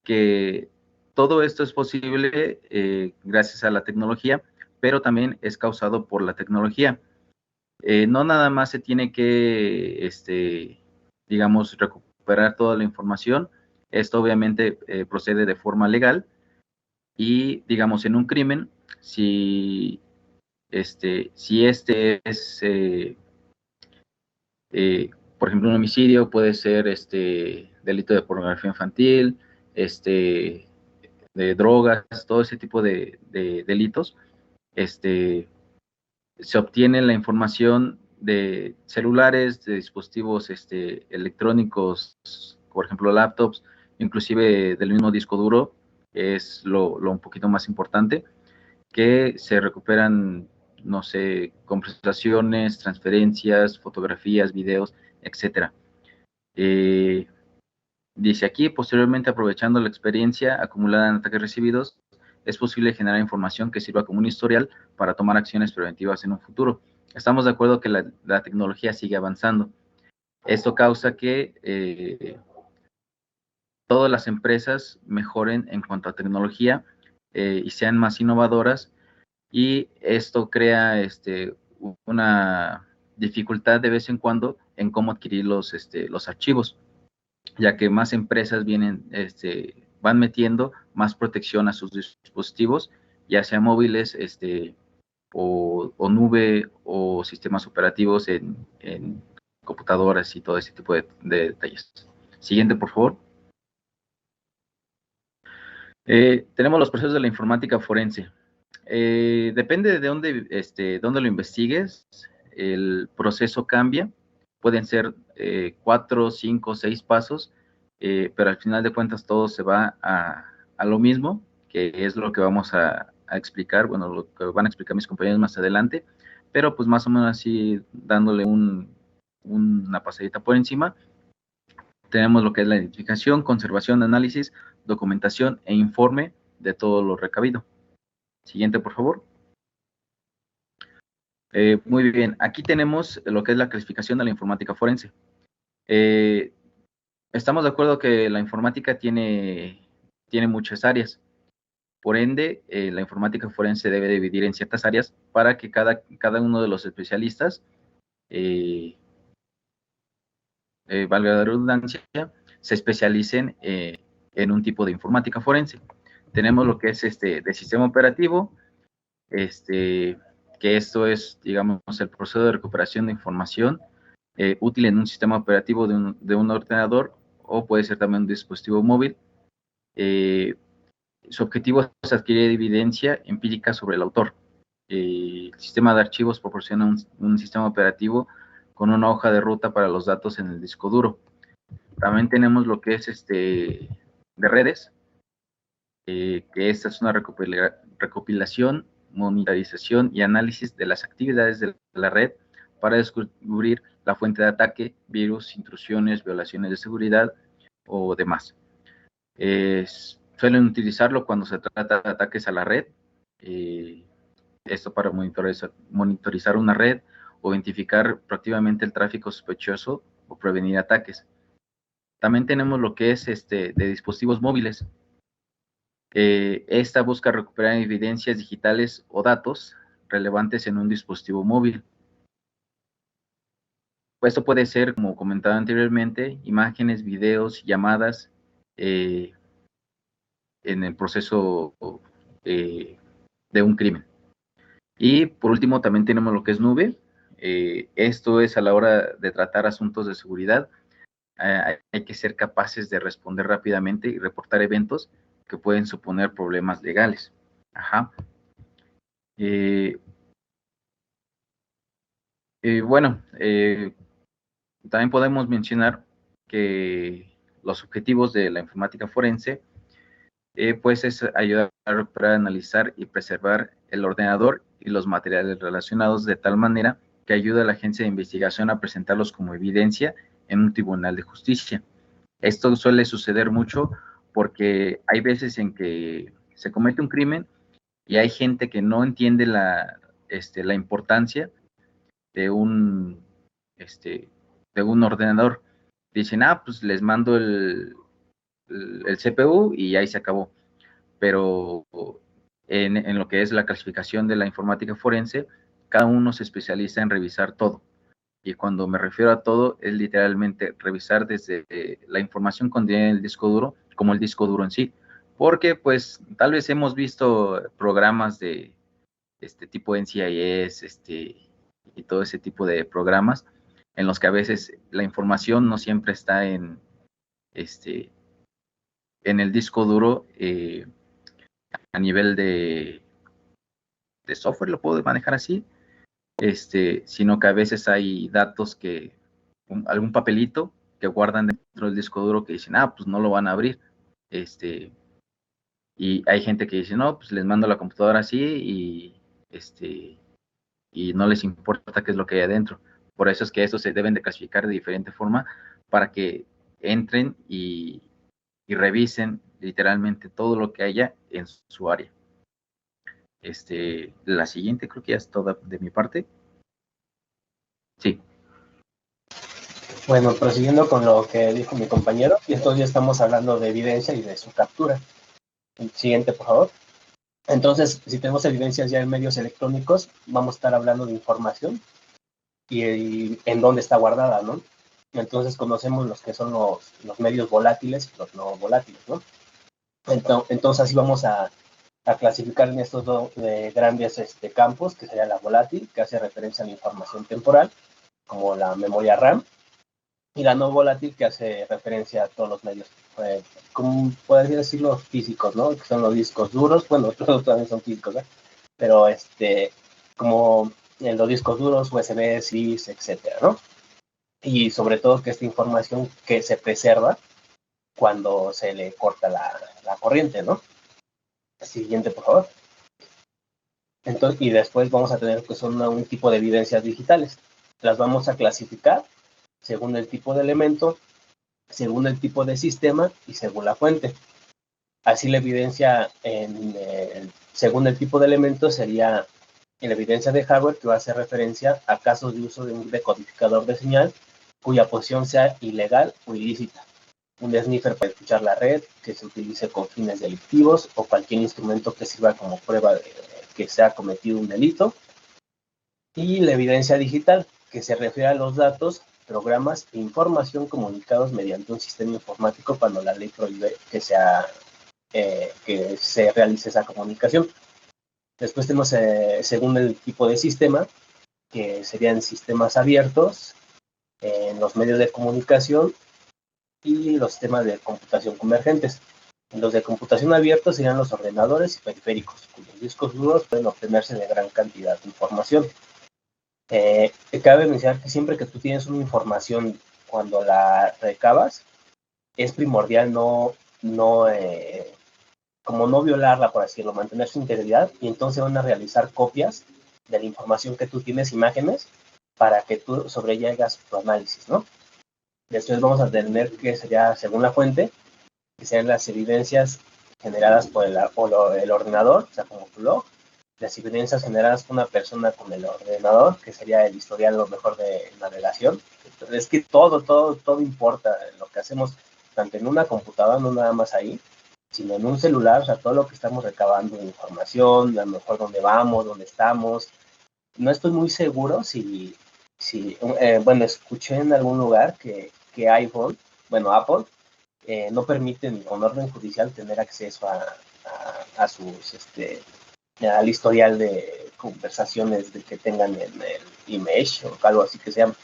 que todo esto es posible gracias a la tecnología, pero también es causado por la tecnología. No nada más se tiene que, digamos, recuperar toda la información. Esto obviamente procede de forma legal y, digamos, en un crimen, si es, por ejemplo, un homicidio, puede ser delito de pornografía infantil, de drogas, todo ese tipo de delitos, se obtiene la información de celulares, de dispositivos electrónicos, por ejemplo, laptops, inclusive del mismo disco duro, que es lo un poquito más importante, que se recuperan, no sé, conversaciones, transferencias, fotografías, videos, etcétera. Dice aquí, posteriormente, aprovechando la experiencia acumulada en ataques recibidos, es posible generar información que sirva como un historial para tomar acciones preventivas en un futuro. Estamos de acuerdo que la tecnología sigue avanzando. Esto causa que todas las empresas mejoren en cuanto a tecnología y sean más innovadoras, y esto crea una dificultad de vez en cuando en cómo adquirir los archivos, ya que más empresas van metiendo más protección a sus dispositivos, ya sea móviles, o nube, o sistemas operativos en computadoras y todo ese tipo de detalles. Siguiente, por favor. Tenemos los procesos de la informática forense. Depende de dónde lo investigues, el proceso cambia. Pueden ser 4, 5, 6 pasos, pero al final de cuentas todo se va a lo mismo, que es lo que vamos a explicar, bueno, lo que van a explicar mis compañeros más adelante, pero pues más o menos así dándole una pasadita por encima. Tenemos lo que es la identificación, conservación, análisis, documentación e informe de todo lo recabido. Siguiente, por favor. Muy bien, aquí tenemos lo que es la clasificación de la informática forense. Estamos de acuerdo que la informática tiene muchas áreas. Por ende, la informática forense debe dividir en ciertas áreas para que cada uno de los especialistas, valga la redundancia, se especialicen en un tipo de informática forense. Tenemos lo que es de sistema operativo, que esto es, digamos, el proceso de recuperación de información útil en un sistema operativo de un ordenador, o puede ser también un dispositivo móvil. Su objetivo es adquirir evidencia empírica sobre el autor. El sistema de archivos proporciona un sistema operativo con una hoja de ruta para los datos en el disco duro. También tenemos lo que es de redes, que esta es una recopilación, monitorización y análisis de las actividades de la red para descubrir la fuente de ataque, virus, intrusiones, violaciones de seguridad o demás. Suelen utilizarlo cuando se trata de ataques a la red, esto para monitorizar una red o identificar proactivamente el tráfico sospechoso o prevenir ataques. También tenemos lo que es de dispositivos móviles. Esta busca recuperar evidencias digitales o datos relevantes en un dispositivo móvil. Esto puede ser, como comentaba anteriormente, imágenes, videos, llamadas, en el proceso de un crimen. Y por último también tenemos lo que es nube. Esto es a la hora de tratar asuntos de seguridad. hay que ser capaces de responder rápidamente y reportar eventos que pueden suponer problemas legales. Ajá. Bueno, también podemos mencionar que los objetivos de la informática forense pues es ayudar para analizar y preservar el ordenador y los materiales relacionados de tal manera que ayuda a la agencia de investigación a presentarlos como evidencia en un tribunal de justicia. Esto suele suceder mucho porque hay veces en que se comete un crimen y hay gente que no entiende la importancia de un ordenador. Dicen, pues les mando el CPU y ahí se acabó. Pero en lo que es la clasificación de la informática forense, cada uno se especializa en revisar todo. Y cuando me refiero a todo, es literalmente revisar desde la información contenida en el disco duro, como el disco duro en sí. Porque, pues, tal vez hemos visto programas de tipo NCIS, y todo ese tipo de programas, en los que a veces la información no siempre está en el disco duro a nivel de software, lo puedo manejar así, sino que a veces hay datos algún papelito que guardan dentro del disco duro que dicen, pues no lo van a abrir, y hay gente que dice, no, pues les mando la computadora así y no les importa qué es lo que hay adentro. Por eso es que estos se deben de clasificar de diferente forma para que entren y revisen literalmente todo lo que haya en su área. La siguiente creo que ya es toda de mi parte. Sí. Bueno, prosiguiendo con lo que dijo mi compañero, y entonces ya estamos hablando de evidencia y de su captura. El siguiente, por favor. Entonces, si tenemos evidencias ya en medios electrónicos, vamos a estar hablando de información y en dónde está guardada, ¿no? Entonces conocemos los que son los medios volátiles y los no volátiles, ¿no? Entonces así vamos a clasificar en estos dos grandes campos, que sería la volátil, que hace referencia a la información temporal, como la memoria RAM, y la no volátil, que hace referencia a todos los medios, como podría decirlo, físicos, ¿no? Que son los discos duros, bueno, todos también son físicos, ¿eh? Pero como en los discos duros, USB, CDs, etcétera, ¿no? Y sobre todo que esta información que se preserva cuando se le corta la corriente, ¿no? Siguiente, por favor. Entonces, y después vamos a tener que son un tipo de evidencias digitales. Las vamos a clasificar según el tipo de elemento, según el tipo de sistema y según la fuente. Así la evidencia según el tipo de elemento sería la evidencia de hardware, que va a hacer referencia a casos de uso de un decodificador de señal cuya posición sea ilegal o ilícita. Un sniffer para escuchar la red, que se utilice con fines delictivos, o cualquier instrumento que sirva como prueba de que se ha cometido un delito. Y la evidencia digital, que se refiere a los datos, programas e información comunicados mediante un sistema informático cuando la ley prohíbe que se realice esa comunicación. Después tenemos, según el tipo de sistema, que serían sistemas abiertos en los medios de comunicación y los sistemas de computación convergentes. Los de computación abiertos serían los ordenadores y periféricos, cuyos discos duros pueden obtenerse de gran cantidad de información. Cabe mencionar que siempre que tú tienes una información, cuando la recabas, es primordial como no violarla, por así decirlo, mantener su integridad, y entonces van a realizar copias de la información que tú tienes, imágenes, para que tú sobre ella hagas tu análisis, ¿no? Después vamos a tener que sería, según la fuente, que sean las evidencias generadas por el ordenador, o sea, como tu log, las evidencias generadas por una persona con el ordenador, que sería el historial, lo mejor de navegación. Entonces, es que todo importa, lo que hacemos tanto en una computadora, no nada más ahí, sino en un celular, o sea, todo lo que estamos recabando de información, a lo mejor dónde vamos, dónde estamos. No estoy muy seguro bueno, escuché en algún lugar que iPhone, bueno, Apple, no permiten con orden judicial tener acceso a sus, al historial de conversaciones que tengan en el image o algo así que se llama.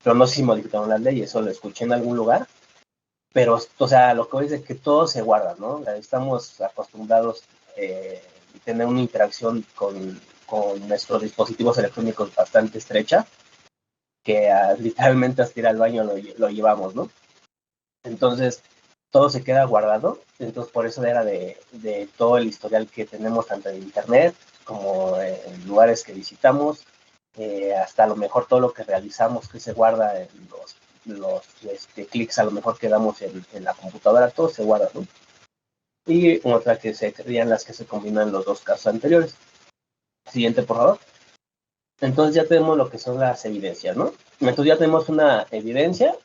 pero no sé si modificaron las leyes, eso lo escuché en algún lugar, pero, o sea, lo que voy es que todo se guarda, ¿no? Estamos acostumbrados a tener una interacción con nuestros dispositivos electrónicos bastante estrecha, que literalmente hasta ir al baño lo llevamos, ¿no? Entonces, todo se queda guardado, entonces por eso era de todo el historial que tenemos tanto en internet como en lugares que visitamos, hasta a lo mejor todo lo que realizamos que se guarda en los clics a lo mejor que damos en la computadora, todo se guarda, ¿no? Y otra que serían las que se combinan los dos casos anteriores. Siguiente, por favor. Entonces ya tenemos lo que son las evidencias, ¿no? Entonces ya tenemos una evidencia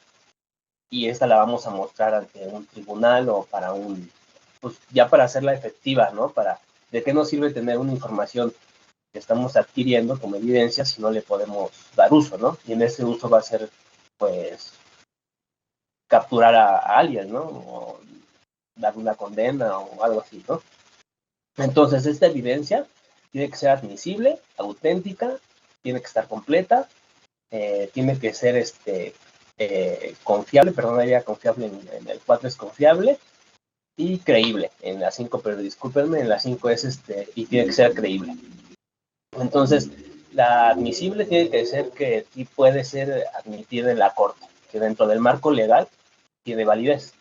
y esta la vamos a mostrar ante un tribunal o para pues ya para hacerla efectiva, ¿no? ¿De qué nos sirve tener una información que estamos adquiriendo como evidencia si no le podemos dar uso, ¿no? Y en ese uso va a ser, pues, capturar a alguien, ¿no? O dar una condena o algo así, ¿no? Entonces, esta evidencia tiene que ser admisible, auténtica, tiene que estar completa, tiene que ser confiable, perdón, ya confiable en el 4 es confiable, y creíble en la 5, pero discúlpenme, en la 5 es y tiene que ser creíble. Entonces, la admisible tiene que ser que sí puede ser admitida en la corte, que dentro del marco legal tiene validez.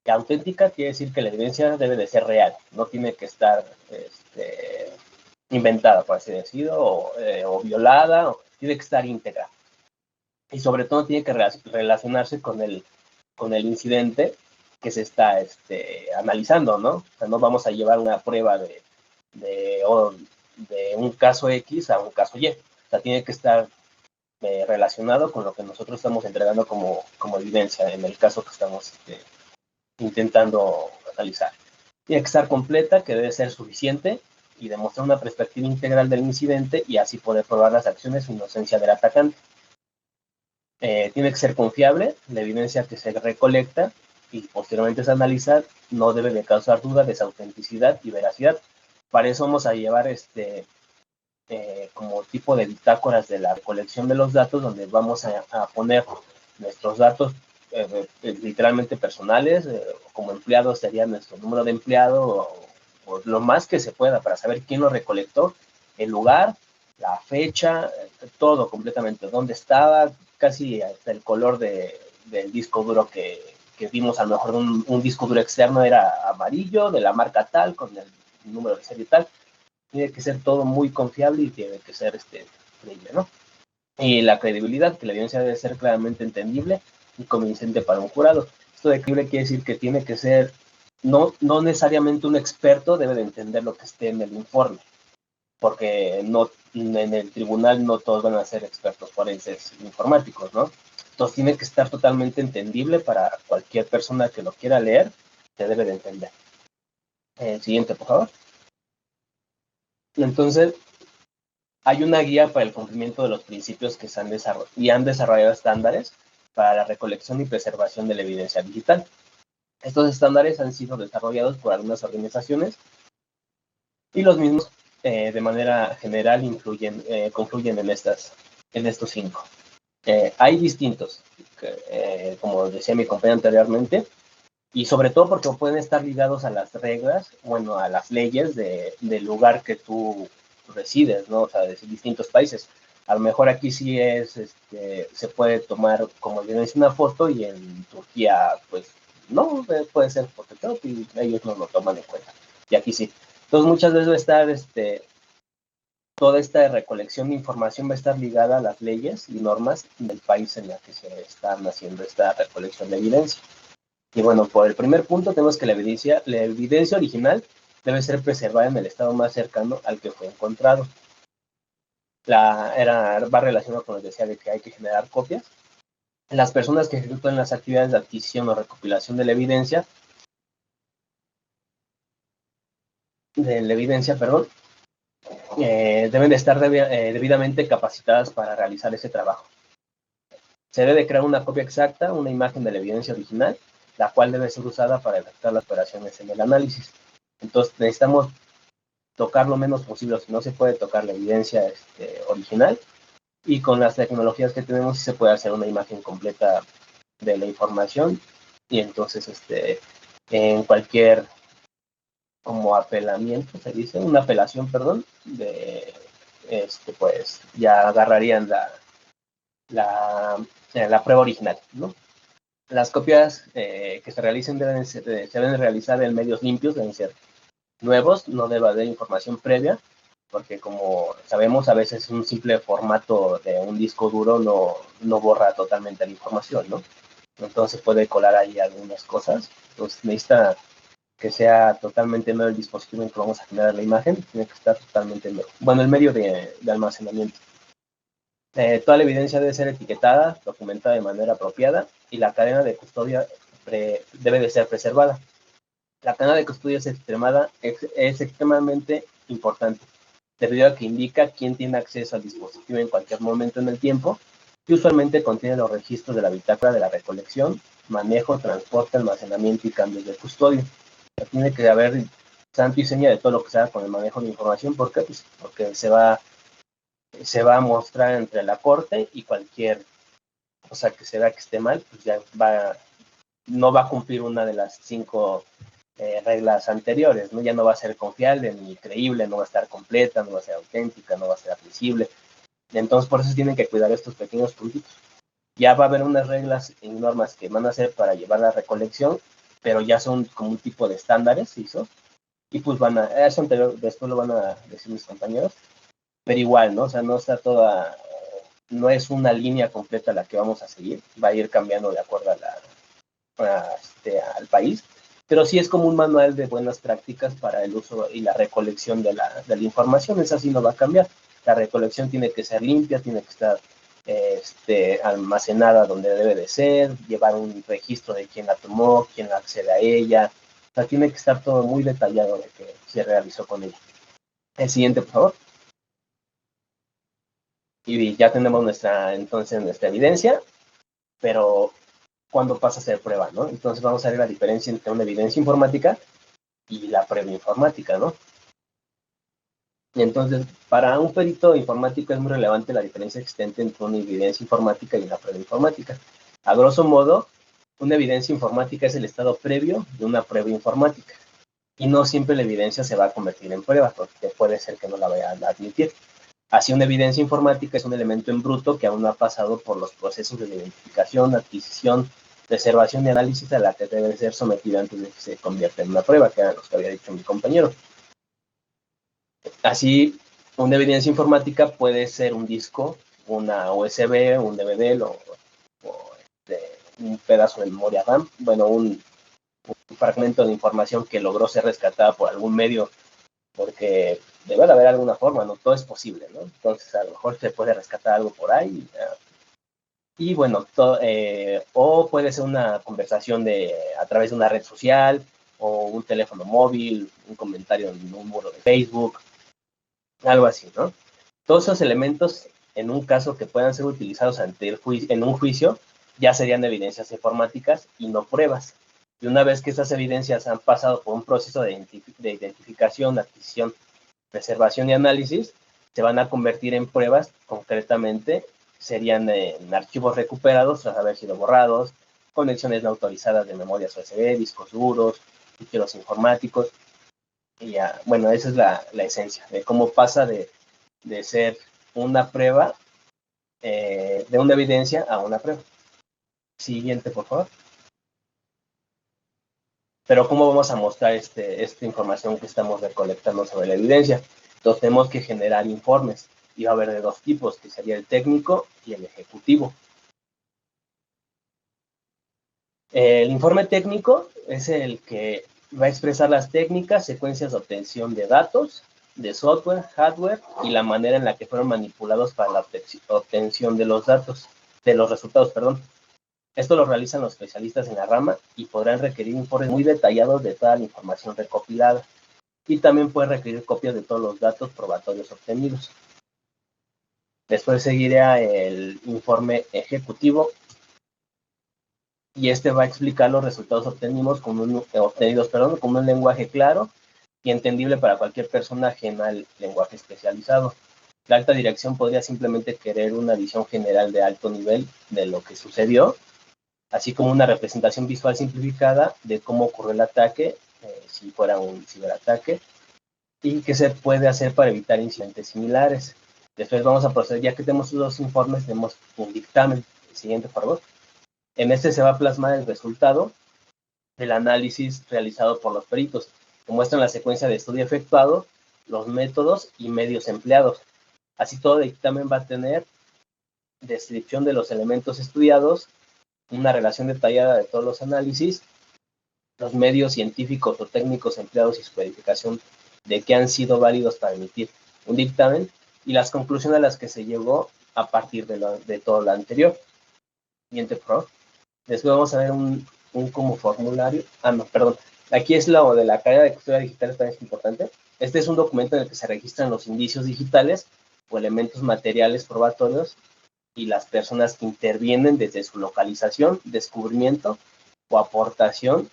La auténtica quiere decir que la evidencia debe de ser real, no tiene que estar inventada, por así decirlo, o violada, tiene que estar íntegra. Y sobre todo tiene que relacionarse con el incidente que se está analizando, ¿no? O sea, no vamos a llevar una prueba de un caso X a un caso Y. O sea, tiene que estar relacionado con lo que nosotros estamos entregando como evidencia en el caso que estamos intentando analizar. Tiene que estar completa, que debe ser suficiente y demostrar una perspectiva integral del incidente y así poder probar las acciones e inocencia del atacante. Tiene que ser confiable, la evidencia que se recolecta y posteriormente se analiza no debe de causar duda de su autenticidad y veracidad. Para eso vamos a llevar como tipo de bitácoras de la recolección de los datos, donde vamos a poner nuestros datos literalmente personales, como empleados sería nuestro número de empleado o lo más que se pueda para saber quién lo recolectó, el lugar, la fecha, todo completamente, dónde estaba, casi hasta el color del disco duro que vimos. A lo mejor un disco duro externo era amarillo, de la marca tal, con el número de serie tal. Tiene que ser todo muy confiable y tiene que ser creíble, ¿no? Y la credibilidad, que la evidencia debe ser claramente entendible y convincente para un jurado. Esto de creíble quiere decir que tiene que ser, no necesariamente un experto debe de entender lo que esté en el informe, porque en el tribunal no todos van a ser expertos forenses informáticos, ¿no? Entonces tiene que estar totalmente entendible para cualquier persona que lo quiera leer, se debe de entender. Siguiente, por favor. Entonces, hay una guía para el cumplimiento de los principios que se han desarrollado estándares para la recolección y preservación de la evidencia digital. Estos estándares han sido desarrollados por algunas organizaciones y los mismos de manera general concluyen en estos 5. Hay distintos, como decía mi compañero anteriormente, y sobre todo porque pueden estar ligados a las reglas, bueno, a las leyes del lugar que tú resides, ¿no? O sea, de distintos países. A lo mejor aquí sí se puede tomar como evidencia una foto y en Turquía, pues, no, puede ser Photoshop y ellos no lo toman en cuenta. Y aquí sí. Entonces, muchas veces va a estar toda esta recolección de información va a estar ligada a las leyes y normas del país en el que se están haciendo esta recolección de evidencia. Y bueno, por el primer punto tenemos que la evidencia original debe ser preservada en el estado más cercano al que fue encontrado. Va relacionado con lo que decía de que hay que generar copias. Las personas que ejecutan las actividades de adquisición o recopilación de la evidencia, deben de estar debidamente capacitadas para realizar ese trabajo. Se debe crear una copia exacta, una imagen de la evidencia original, la cual debe ser usada para efectuar las operaciones en el análisis. Entonces necesitamos tocar lo menos posible, si no se puede tocar la evidencia original, Y con las tecnologías que tenemos sí se puede hacer una imagen completa de la información, y entonces en cualquier como apelamiento, se dice, una apelación, perdón, pues ya agarrarían la prueba original, ¿no? Las copias que se realicen se deben realizar en medios limpios, deben ser nuevos, no debe haber información previa, porque como sabemos, a veces un simple formato de un disco duro no borra totalmente la información, ¿no? Entonces puede colar ahí algunas cosas. Entonces necesita que sea totalmente nuevo el dispositivo en que vamos a generar la imagen, tiene que estar totalmente nuevo. Bueno, el medio de almacenamiento. Toda la evidencia debe ser etiquetada, documentada de manera apropiada, y la cadena de custodia debe de ser preservada. La cadena de custodia es extremadamente importante, debido a que indica quién tiene acceso al dispositivo en cualquier momento en el tiempo, y usualmente contiene los registros de la bitácora de la recolección, manejo, transporte, almacenamiento y cambios de custodia. Tiene que haber santo y seña de todo lo que se haga con el manejo de información. ¿Por qué? Pues porque se va a mostrar entre la corte, y cualquier cosa que se vea que esté mal, pues ya no va a cumplir una de las 5 reglas anteriores, ¿no? Ya no va a ser confiable ni creíble, no va a estar completa, no va a ser auténtica, no va a ser admisible. Entonces, por eso tienen que cuidar estos pequeños puntitos. Ya va a haber unas reglas y normas que van a ser para llevar la recolección, pero ya son como un tipo de estándares ISO, y pues eso anterior, después lo van a decir mis compañeros, pero igual, ¿no? O sea, no está toda, no es una línea completa la que vamos a seguir, va a ir cambiando de acuerdo al país, pero sí es como un manual de buenas prácticas para el uso y la recolección de la información. Esa sí no va a cambiar. La recolección tiene que ser limpia, tiene que estar almacenada donde debe de ser, llevar un registro de quién la tomó, quién accede a ella. O sea, tiene que estar todo muy detallado de que se realizó con ella. El siguiente, por favor. Y ya tenemos nuestra evidencia, pero ¿cuándo pasa a ser prueba, no? Entonces vamos a ver la diferencia entre una evidencia informática y la prueba informática, ¿no? Y entonces, para un perito informático es muy relevante la diferencia existente entre una evidencia informática y una prueba informática. A grosso modo, una evidencia informática es el estado previo de una prueba informática, y no siempre la evidencia se va a convertir en prueba, porque puede ser que no la vayan a admitir. Así, una evidencia informática es un elemento en bruto que aún no ha pasado por los procesos de identificación, adquisición, preservación y análisis a la que debe ser sometida antes de que se convierta en una prueba, que era lo que había dicho mi compañero. Así, una evidencia informática puede ser un disco, una USB, un DVD, un pedazo de memoria RAM, bueno, un fragmento de información que logró ser rescatada por algún medio, porque debe de haber alguna forma, ¿no? Todo es posible, ¿no? Entonces, a lo mejor se puede rescatar algo por ahí. Y bueno, o puede ser una conversación a través de una red social, o un teléfono móvil, un comentario en un muro de Facebook, algo así, ¿no? Todos esos elementos, en un caso que puedan ser utilizados en un juicio, ya serían evidencias informáticas y no pruebas. Y una vez que estas evidencias han pasado por un proceso de identificación, adquisición, preservación y análisis, se van a convertir en pruebas. Concretamente, serían en archivos recuperados tras haber sido borrados, conexiones no autorizadas de memorias USB, discos duros, ficheros informáticos. Y ya, bueno, esa es la esencia de cómo pasa de ser una prueba, de una evidencia a una prueba. Siguiente, por favor. Pero ¿cómo vamos a mostrar esta información que estamos recolectando sobre la evidencia? Entonces tenemos que generar informes, y va a haber de 2 tipos, que sería el técnico y el ejecutivo. El informe técnico es el que va a expresar las técnicas, secuencias de obtención de datos, de software, hardware, y la manera en la que fueron manipulados para la obtención de los resultados, perdón. Esto lo realizan los especialistas en la rama, y podrán requerir informes muy detallados de toda la información recopilada, y también puede requerir copias de todos los datos probatorios obtenidos. Después seguiría el informe ejecutivo, y va a explicar los resultados obtenidos con un lenguaje claro y entendible para cualquier persona ajena al lenguaje especializado. La alta dirección podría simplemente querer una visión general de alto nivel de lo que sucedió, así como una representación visual simplificada de cómo ocurrió el ataque, si fuera un ciberataque, y qué se puede hacer para evitar incidentes similares. Después vamos a proceder, ya que tenemos los informes, tenemos un dictamen. El siguiente, por favor. En este se va a plasmar el resultado del análisis realizado por los peritos, que muestran la secuencia de estudio efectuado, los métodos y medios empleados. Así todo el dictamen va a tener descripción de los elementos estudiados, una relación detallada de todos los análisis, los medios científicos o técnicos empleados y su verificación de que han sido válidos para emitir un dictamen y las conclusiones a las que se llegó a partir de todo lo anterior. Siguiente, por favor. Después vamos a ver un como formulario. Perdón. Aquí es lo de la carrera de custodia digital, también es importante. Este es un documento en el que se registran los indicios digitales o elementos materiales probatorios y las personas que intervienen desde su localización, descubrimiento o aportación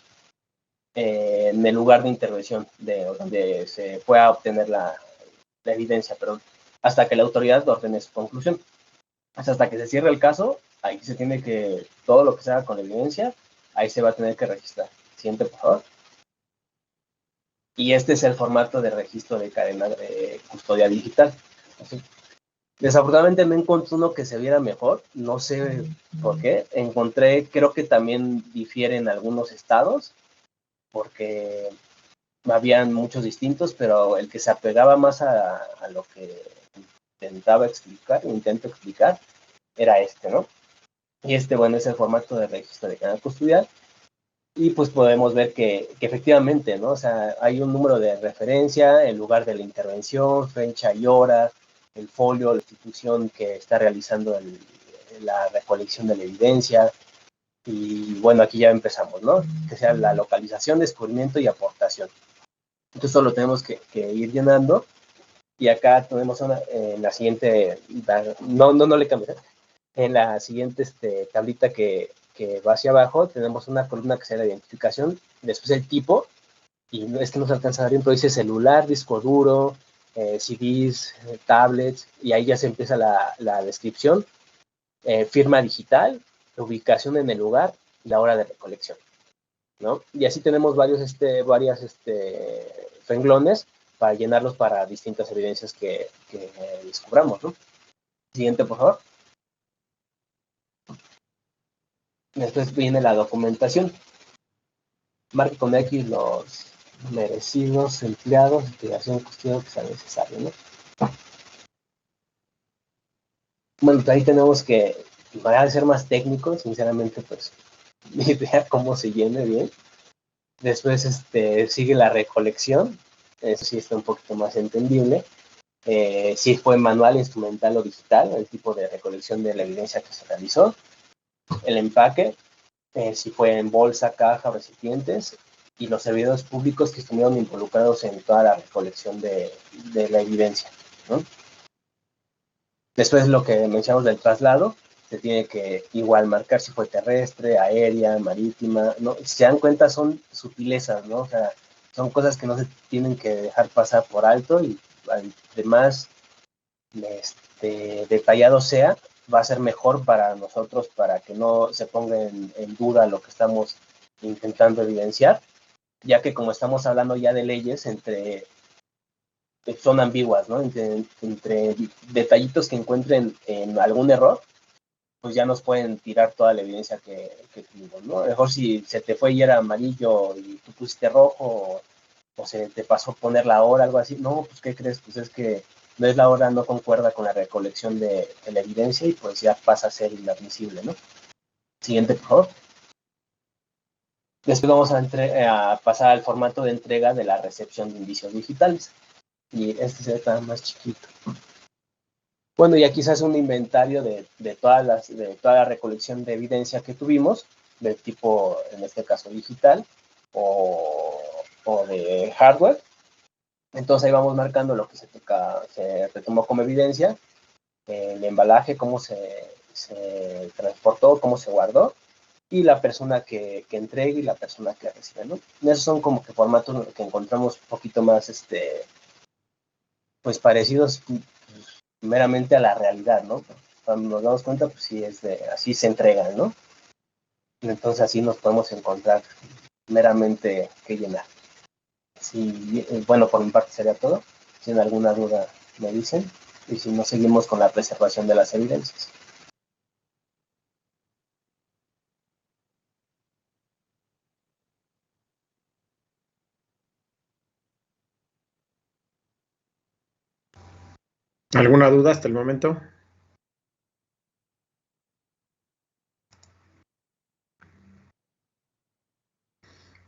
en el lugar de intervención donde se pueda obtener la evidencia, hasta que la autoridad ordene su conclusión. Hasta que se cierre el caso, ahí se tiene que, todo lo que se haga con la evidencia, ahí se va a tener que registrar. Siguiente, por favor. Y este es el formato de registro de cadena de custodia digital. Así. Desafortunadamente no encontré uno que se viera mejor, no sé por qué. Encontré, creo que también difiere en algunos estados, porque habían muchos distintos, pero el que se apegaba más a lo que intento explicar, era este, ¿no? Y bueno, es el formato de registro de cadena custodial. Y pues podemos ver que efectivamente, ¿no? O sea, hay un número de referencia, el lugar de la intervención, fecha y hora, el folio, la institución que está realizando la recolección de la evidencia. Y bueno, aquí ya empezamos, ¿no? Que sea la localización, descubrimiento y aportación. Entonces solo tenemos que ir llenando. Y acá tenemos en la siguiente, no le cambié. En la siguiente tablita que va hacia abajo, tenemos una columna que sea la identificación, después el tipo, y no se alcanza a ver bien, pero dice celular, disco duro, CDs, tablets, y ahí ya se empieza la descripción, firma digital, ubicación en el lugar y la hora de recolección, ¿no? Y así tenemos varias renglones para llenarlos para distintas evidencias que descubramos, ¿no? Siguiente, por favor. Después viene la documentación. Marque con X los merecidos empleados, investigación, cuestión que sea necesario, ¿no? Bueno, ahí tenemos que, para ser más técnico, sinceramente, pues, ni idea cómo se llene bien. Después sigue la recolección, eso sí está un poquito más entendible. Si fue manual, instrumental o digital, el tipo de recolección de la evidencia que se realizó. El empaque, si fue en bolsa, caja, recipientes, y los servidores públicos que estuvieron involucrados en toda la recolección de la evidencia, ¿no? Después lo que mencionamos del traslado, se tiene que igual marcar si fue terrestre, aérea, marítima, ¿no? Si se dan cuenta son sutilezas, ¿no? O sea, son cosas que no se tienen que dejar pasar por alto y además detallado sea, va a ser mejor para nosotros para que no se ponga en duda lo que estamos intentando evidenciar, ya que como estamos hablando ya de leyes, son ambiguas, ¿no? Entre detallitos que encuentren en algún error, pues ya nos pueden tirar toda la evidencia que tuvimos, ¿no? Mejor si se te fue y era amarillo y tú pusiste rojo, o se te pasó poner la hora, algo así, no, pues ¿qué crees? Pues es que no es la hora, no concuerda con la recolección de la evidencia y pues ya pasa a ser inadmisible, ¿no? Siguiente, por favor. Después vamos a pasar al formato de entrega de la recepción de indicios digitales. Y se está más chiquito. Bueno, y aquí se hace un inventario de toda la recolección de evidencia que tuvimos, de tipo, en este caso, digital o de hardware. Entonces ahí vamos marcando lo que se retomó como evidencia, el embalaje, cómo se transportó, cómo se guardó, y la persona que entregue y la persona que recibe, ¿no? Esos son como que formatos que encontramos un poquito más, pues parecidos, meramente a la realidad, ¿no? Cuando nos damos cuenta, pues sí así se entregan, ¿no? Entonces así nos podemos encontrar meramente que llenar. Sí, bueno, por mi parte sería todo. Si tienen alguna duda, me dicen. Y si no, seguimos con la preservación de las evidencias. ¿Alguna duda hasta el momento?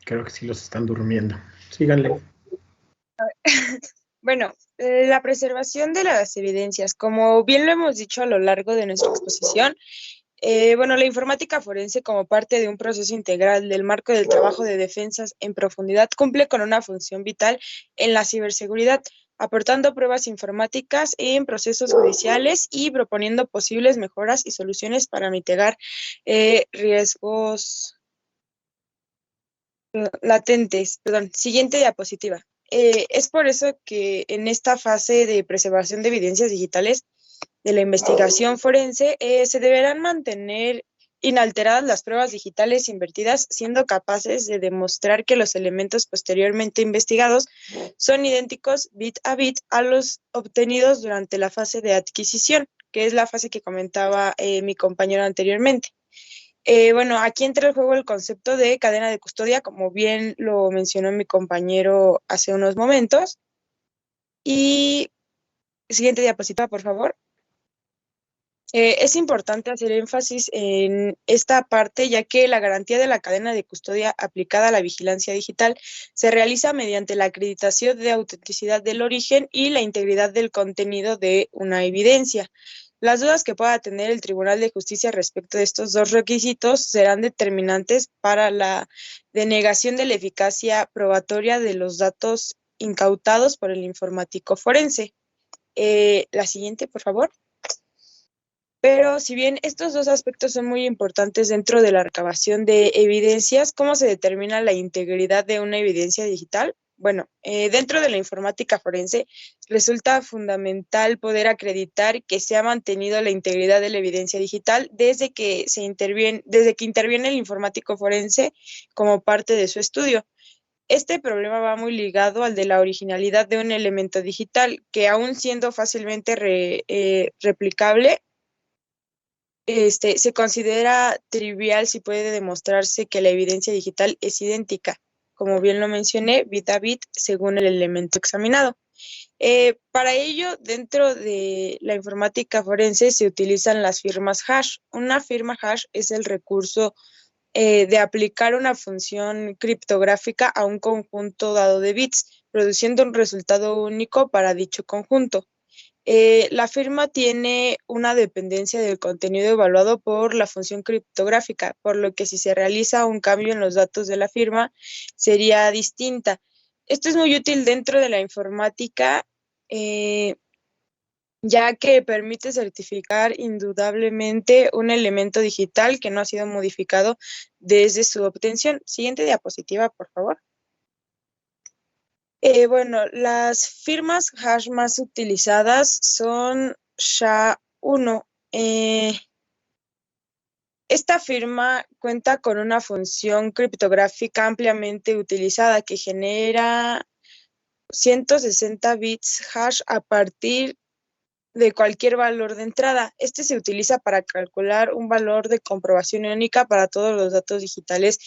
Creo que sí los están durmiendo. Síganle. Bueno, la preservación de las evidencias, como bien lo hemos dicho a lo largo de nuestra exposición, bueno, la informática forense como parte de un proceso integral del marco del trabajo de defensas en profundidad cumple con una función vital en la ciberseguridad, aportando pruebas informáticas en procesos judiciales y proponiendo posibles mejoras y soluciones para mitigar riesgos latentes. Perdón, siguiente diapositiva. Es por eso que en esta fase de preservación de evidencias digitales de la investigación forense se deberán mantener inalteradas las pruebas digitales invertidas, siendo capaces de demostrar que los elementos posteriormente investigados son idénticos bit a los obtenidos durante la fase de adquisición, que es la fase que comentaba mi compañero anteriormente. Bueno, aquí entra en juego el concepto de cadena de custodia, como bien lo mencionó mi compañero hace unos momentos. Y siguiente diapositiva, por favor. Es importante hacer énfasis en esta parte, ya que la garantía de la cadena de custodia aplicada a la vigilancia digital se realiza mediante la acreditación de autenticidad del origen y la integridad del contenido de una evidencia. Las dudas que pueda tener el Tribunal de Justicia respecto de estos dos requisitos serán determinantes para la denegación de la eficacia probatoria de los datos incautados por el informático forense. La siguiente, por favor. Pero si bien estos dos aspectos son muy importantes dentro de la recabación de evidencias, ¿cómo se determina la integridad de una evidencia digital? Bueno, dentro de la informática forense resulta fundamental poder acreditar que se ha mantenido la integridad de la evidencia digital desde que interviene el informático forense como parte de su estudio. Este problema va muy ligado al de la originalidad de un elemento digital, que aún siendo fácilmente replicable, se considera trivial si puede demostrarse que la evidencia digital es idéntica, como bien lo mencioné, bit a bit, según el elemento examinado. Para ello, dentro de la informática forense se utilizan las firmas hash. Una firma hash es el recurso de aplicar una función criptográfica a un conjunto dado de bits, produciendo un resultado único para dicho conjunto. La firma tiene una dependencia del contenido evaluado por la función criptográfica, por lo que si se realiza un cambio en los datos de la firma, sería distinta. Esto es muy útil dentro de la informática, ya que permite certificar indudablemente un elemento digital que no ha sido modificado desde su obtención. Siguiente diapositiva, por favor. Bueno, las firmas hash más utilizadas son SHA-1. Esta firma cuenta con una función criptográfica ampliamente utilizada que genera 160 bits hash a partir de cualquier valor de entrada. Este se utiliza para calcular un valor de comprobación única para todos los datos digitales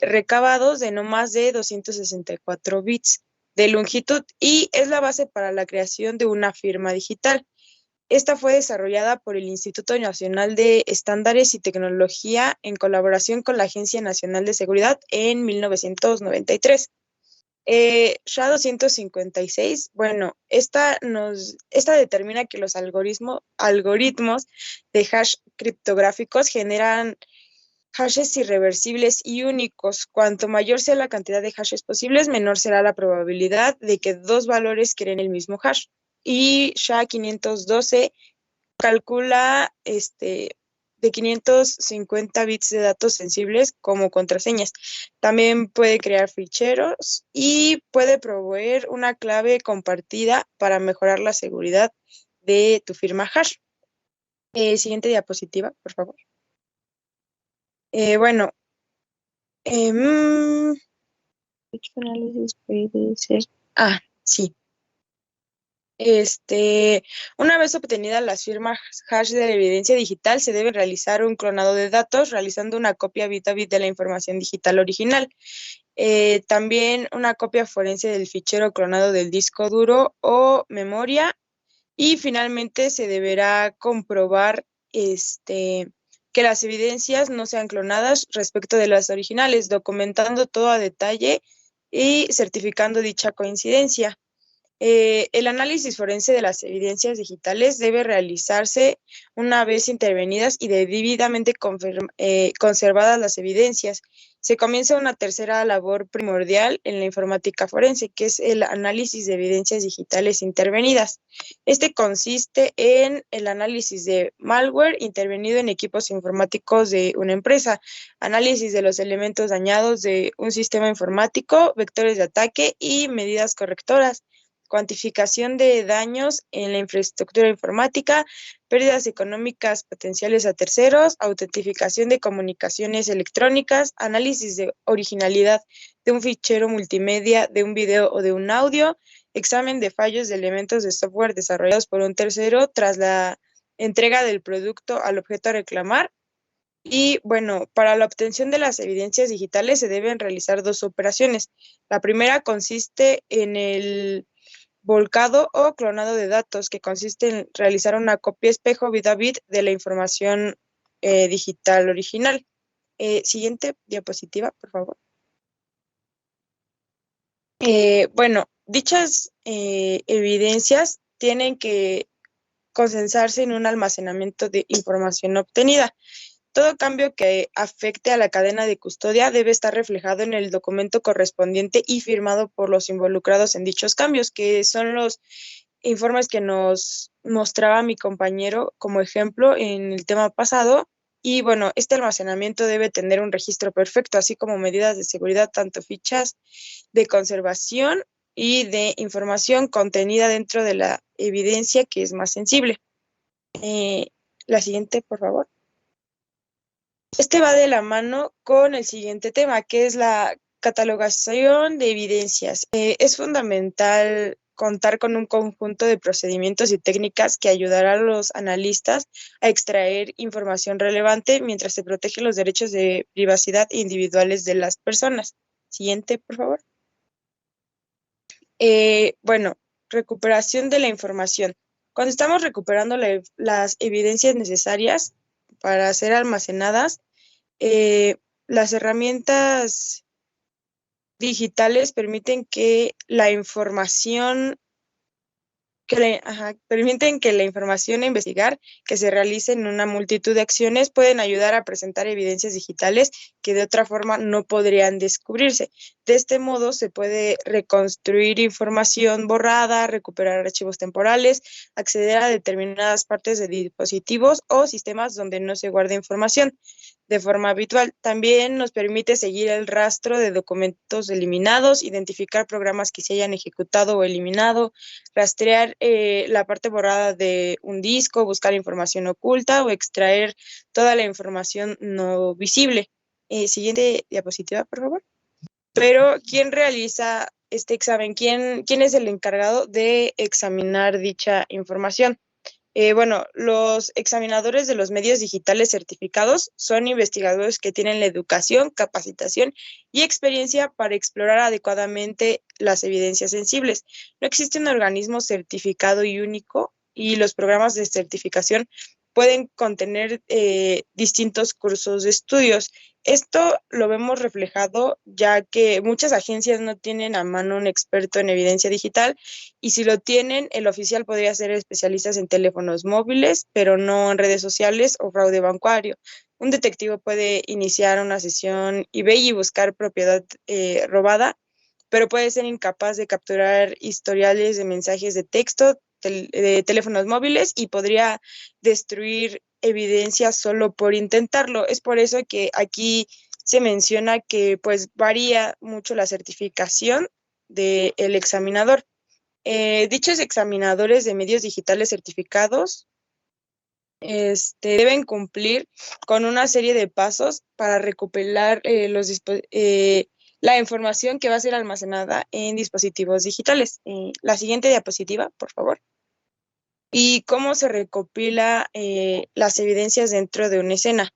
recabados de no más de 264 bits de longitud y es la base para la creación de una firma digital. Esta fue desarrollada por el Instituto Nacional de Estándares y Tecnología en colaboración con la Agencia Nacional de Seguridad en 1993. SHA-256, bueno, esta determina que los algoritmos de hash criptográficos generan hashes irreversibles y únicos. Cuanto mayor sea la cantidad de hashes posibles, menor será la probabilidad de que dos valores creen el mismo hash. Y SHA-512 calcula de 550 bits de datos sensibles como contraseñas. También puede crear ficheros y puede proveer una clave compartida para mejorar la seguridad de tu firma hash. Siguiente diapositiva, por favor. Bueno, ¿qué análisis puede ser? Sí. Una vez obtenidas las firmas hash de la evidencia digital, se debe realizar un clonado de datos, realizando una copia bit a bit de la información digital original. También una copia forense del fichero clonado del disco duro o memoria. Y finalmente se deberá comprobar que las evidencias no sean clonadas respecto de las originales, documentando todo a detalle y certificando dicha coincidencia. El análisis forense de las evidencias digitales debe realizarse una vez intervenidas y debidamente conservadas las evidencias. Se comienza una tercera labor primordial en la informática forense, que es el análisis de evidencias digitales intervenidas. Este consiste en el análisis de malware intervenido en equipos informáticos de una empresa, análisis de los elementos dañados de un sistema informático, vectores de ataque y medidas correctoras, cuantificación de daños en la infraestructura informática, pérdidas económicas potenciales a terceros, autentificación de comunicaciones electrónicas, análisis de originalidad de un fichero multimedia, de un video o de un audio, examen de fallos de elementos de software desarrollados por un tercero tras la entrega del producto al objeto a reclamar. Y bueno, para la obtención de las evidencias digitales se deben realizar dos operaciones. La primera consiste en el volcado o clonado de datos, que consiste en realizar una copia espejo bit a bit de la información digital original. Siguiente diapositiva, por favor. Bueno, dichas evidencias tienen que consensarse en un almacenamiento de información obtenida. Todo cambio que afecte a la cadena de custodia debe estar reflejado en el documento correspondiente y firmado por los involucrados en dichos cambios, que son los informes que nos mostraba mi compañero como ejemplo en el tema pasado. Y bueno, este almacenamiento debe tener un registro perfecto, así como medidas de seguridad, tanto fichas de conservación y de información contenida dentro de la evidencia que es más sensible. La siguiente, por favor. Este va de la mano con el siguiente tema, que es la catalogación de evidencias. Es fundamental contar con un conjunto de procedimientos y técnicas que ayudará a los analistas a extraer información relevante mientras se protegen los derechos de privacidad individuales de las personas. Siguiente, por favor. Bueno, recuperación de la información. Cuando estamos recuperando las evidencias necesarias para ser almacenadas, las herramientas digitales permiten que la información permiten que la información a investigar que se realice en una multitud de acciones pueden ayudar a presentar evidencias digitales que de otra forma no podrían descubrirse. De este modo se puede reconstruir información borrada, recuperar archivos temporales, acceder a determinadas partes de dispositivos o sistemas donde no se guarda información de forma habitual. También nos permite seguir el rastro de documentos eliminados, identificar programas que se hayan ejecutado o eliminado, rastrear la parte borrada de un disco, buscar información oculta o extraer toda la información no visible. Siguiente diapositiva, por favor. Pero, ¿quién realiza este examen? ¿Quién es el encargado de examinar dicha información? Bueno, los examinadores de los medios digitales certificados son investigadores que tienen la educación, capacitación y experiencia para explorar adecuadamente las evidencias sensibles. No existe un organismo certificado y único, y los programas de certificación pueden contener distintos cursos de estudios. Esto lo vemos reflejado ya que muchas agencias no tienen a mano un experto en evidencia digital, y si lo tienen, el oficial podría ser especialistas en teléfonos móviles, pero no en redes sociales o fraude bancario. Un detective puede iniciar una sesión eBay y buscar propiedad robada, pero puede ser incapaz de capturar historiales de mensajes de texto, de teléfonos móviles, y podría destruir evidencia solo por intentarlo. Es por eso que aquí se menciona que pues varía mucho la certificación del examinador. Dichos examinadores de medios digitales certificados deben cumplir con una serie de pasos para recopilar la información que va a ser almacenada en dispositivos digitales. La siguiente diapositiva, por favor. Y cómo se recopila las evidencias dentro de una escena.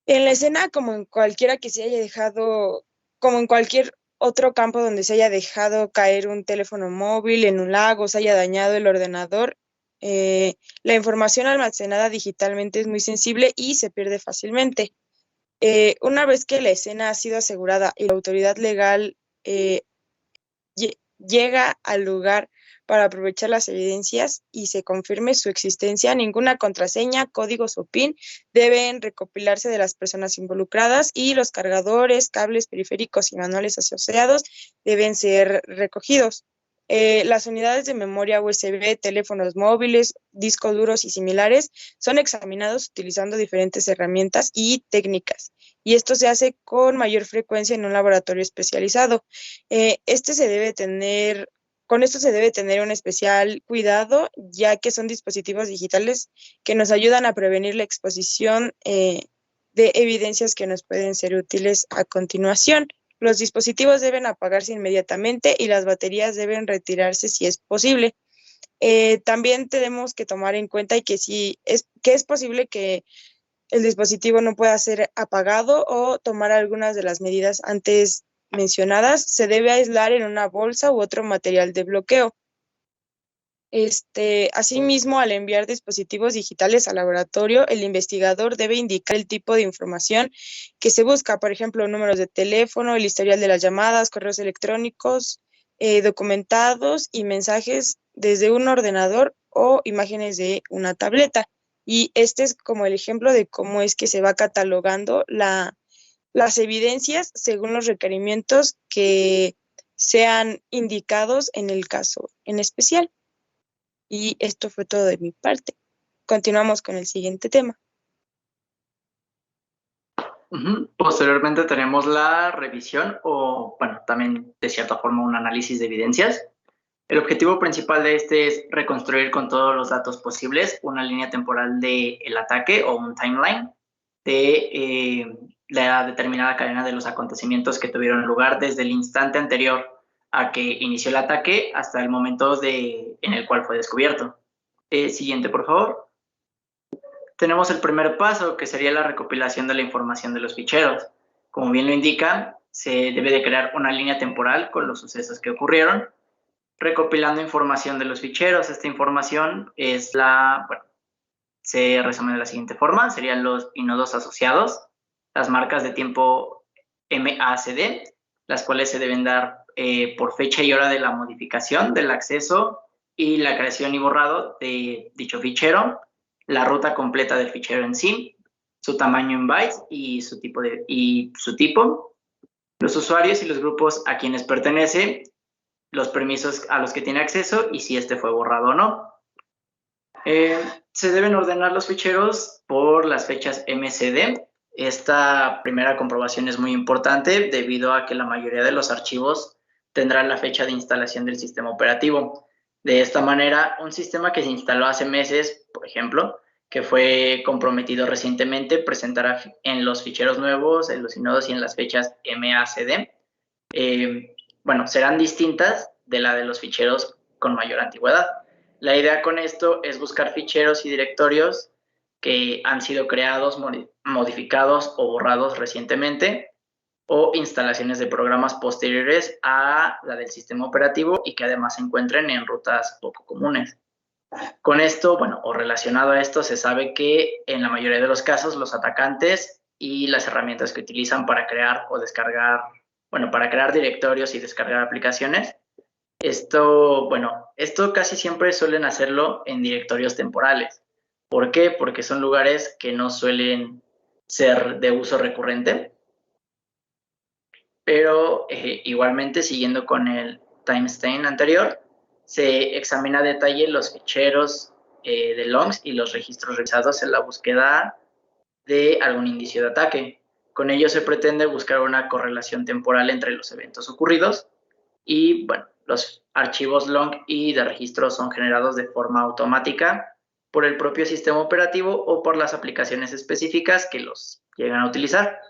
En la escena, como en cualquiera que se haya dejado, como en cualquier otro campo donde se haya dejado caer un teléfono móvil en un lago, se haya dañado el ordenador, la información almacenada digitalmente es muy sensible y se pierde fácilmente. Una vez que la escena ha sido asegurada y la autoridad legal llega al lugar para aprovechar las evidencias y se confirme su existencia, ninguna contraseña, códigos o PIN deben recopilarse de las personas involucradas y los cargadores, cables periféricos y manuales asociados deben ser recogidos. Las unidades de memoria USB, teléfonos móviles, discos duros y similares son examinados utilizando diferentes herramientas y técnicas, y esto se hace con mayor frecuencia en un laboratorio especializado. Con esto se debe tener un especial cuidado, ya que son dispositivos digitales que nos ayudan a prevenir la exposición de evidencias que nos pueden ser útiles a continuación. Los dispositivos deben apagarse inmediatamente y las baterías deben retirarse si es posible. También tenemos que tomar en cuenta que es posible que el dispositivo no pueda ser apagado o tomar algunas de las medidas antes mencionadas, se debe aislar en una bolsa u otro material de bloqueo. Asimismo, al enviar dispositivos digitales al laboratorio, el investigador debe indicar el tipo de información que se busca, por ejemplo, números de teléfono, el historial de las llamadas, correos electrónicos, documentados y mensajes desde un ordenador o imágenes de una tableta. Y este es como el ejemplo de cómo es que se va catalogando las evidencias según los requerimientos que sean indicados en el caso en especial. Y esto fue todo de mi parte. Continuamos con el siguiente tema. Posteriormente tenemos la revisión o, bueno, también de cierta forma un análisis de evidencias. El objetivo principal de este es reconstruir con todos los datos posibles una línea temporal del ataque o un timeline de la determinada cadena de los acontecimientos que tuvieron lugar desde el instante anterior a que inició el ataque hasta el momento en el cual fue descubierto. Siguiente, por favor. Tenemos el primer paso, que sería la recopilación de la información de los ficheros. Como bien lo indica, se debe de crear una línea temporal con los sucesos que ocurrieron, recopilando información de los ficheros. Esta información se resume de la siguiente forma: serían los inodos asociados, las marcas de tiempo MACD, las cuales se deben dar por fecha y hora de la modificación, del acceso y la creación y borrado de dicho fichero, la ruta completa del fichero en sí, su tamaño en bytes y su tipo, los usuarios y los grupos a quienes pertenece, los permisos a los que tiene acceso y si este fue borrado o no. Se deben ordenar los ficheros por las fechas MCD. Esta primera comprobación es muy importante debido a que la mayoría de los archivos tendrán la fecha de instalación del sistema operativo. De esta manera, un sistema que se instaló hace meses, por ejemplo, que fue comprometido recientemente, presentará en los ficheros nuevos, en los inodos y en las fechas MACD. Serán distintas de la de los ficheros con mayor antigüedad. La idea con esto es buscar ficheros y directorios que han sido creados, modificados o borrados recientemente, o instalaciones de programas posteriores a la del sistema operativo y que además se encuentren en rutas poco comunes. Con esto, o relacionado a esto, se sabe que en la mayoría de los casos los atacantes y las herramientas que utilizan para crear o descargar, para crear directorios y descargar aplicaciones, esto casi siempre suelen hacerlo en directorios temporales. ¿Por qué? Porque son lugares que no suelen ser de uso recurrente. Pero igualmente, siguiendo con el timestamp anterior, se examina a detalle los ficheros de logs y los registros revisados en la búsqueda de algún indicio de ataque. Con ello se pretende buscar una correlación temporal entre los eventos ocurridos y, los archivos long y de registro son generados de forma automática por el propio sistema operativo o por las aplicaciones específicas que los llegan a utilizar.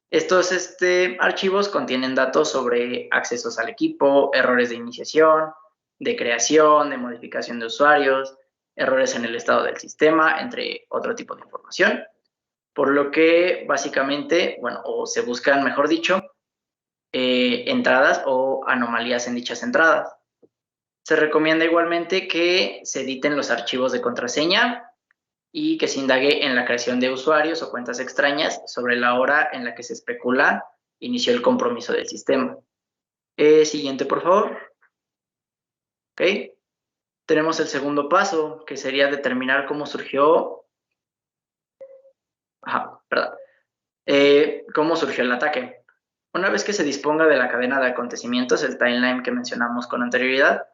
Estos archivos contienen datos sobre accesos al equipo, errores de iniciación, de creación, de modificación de usuarios, errores en el estado del sistema, entre otro tipo de información. Por lo que básicamente, bueno, o se buscan, mejor dicho, entradas o anomalías en dichas entradas. Se recomienda igualmente que se editen los archivos de contraseña y que se indague en la creación de usuarios o cuentas extrañas sobre la hora en la que se especula inició el compromiso del sistema. Siguiente, por favor. Ok. Tenemos el segundo paso, que sería determinar cómo surgió... cómo surgió el ataque. Una vez que se disponga de la cadena de acontecimientos, el timeline que mencionamos con anterioridad,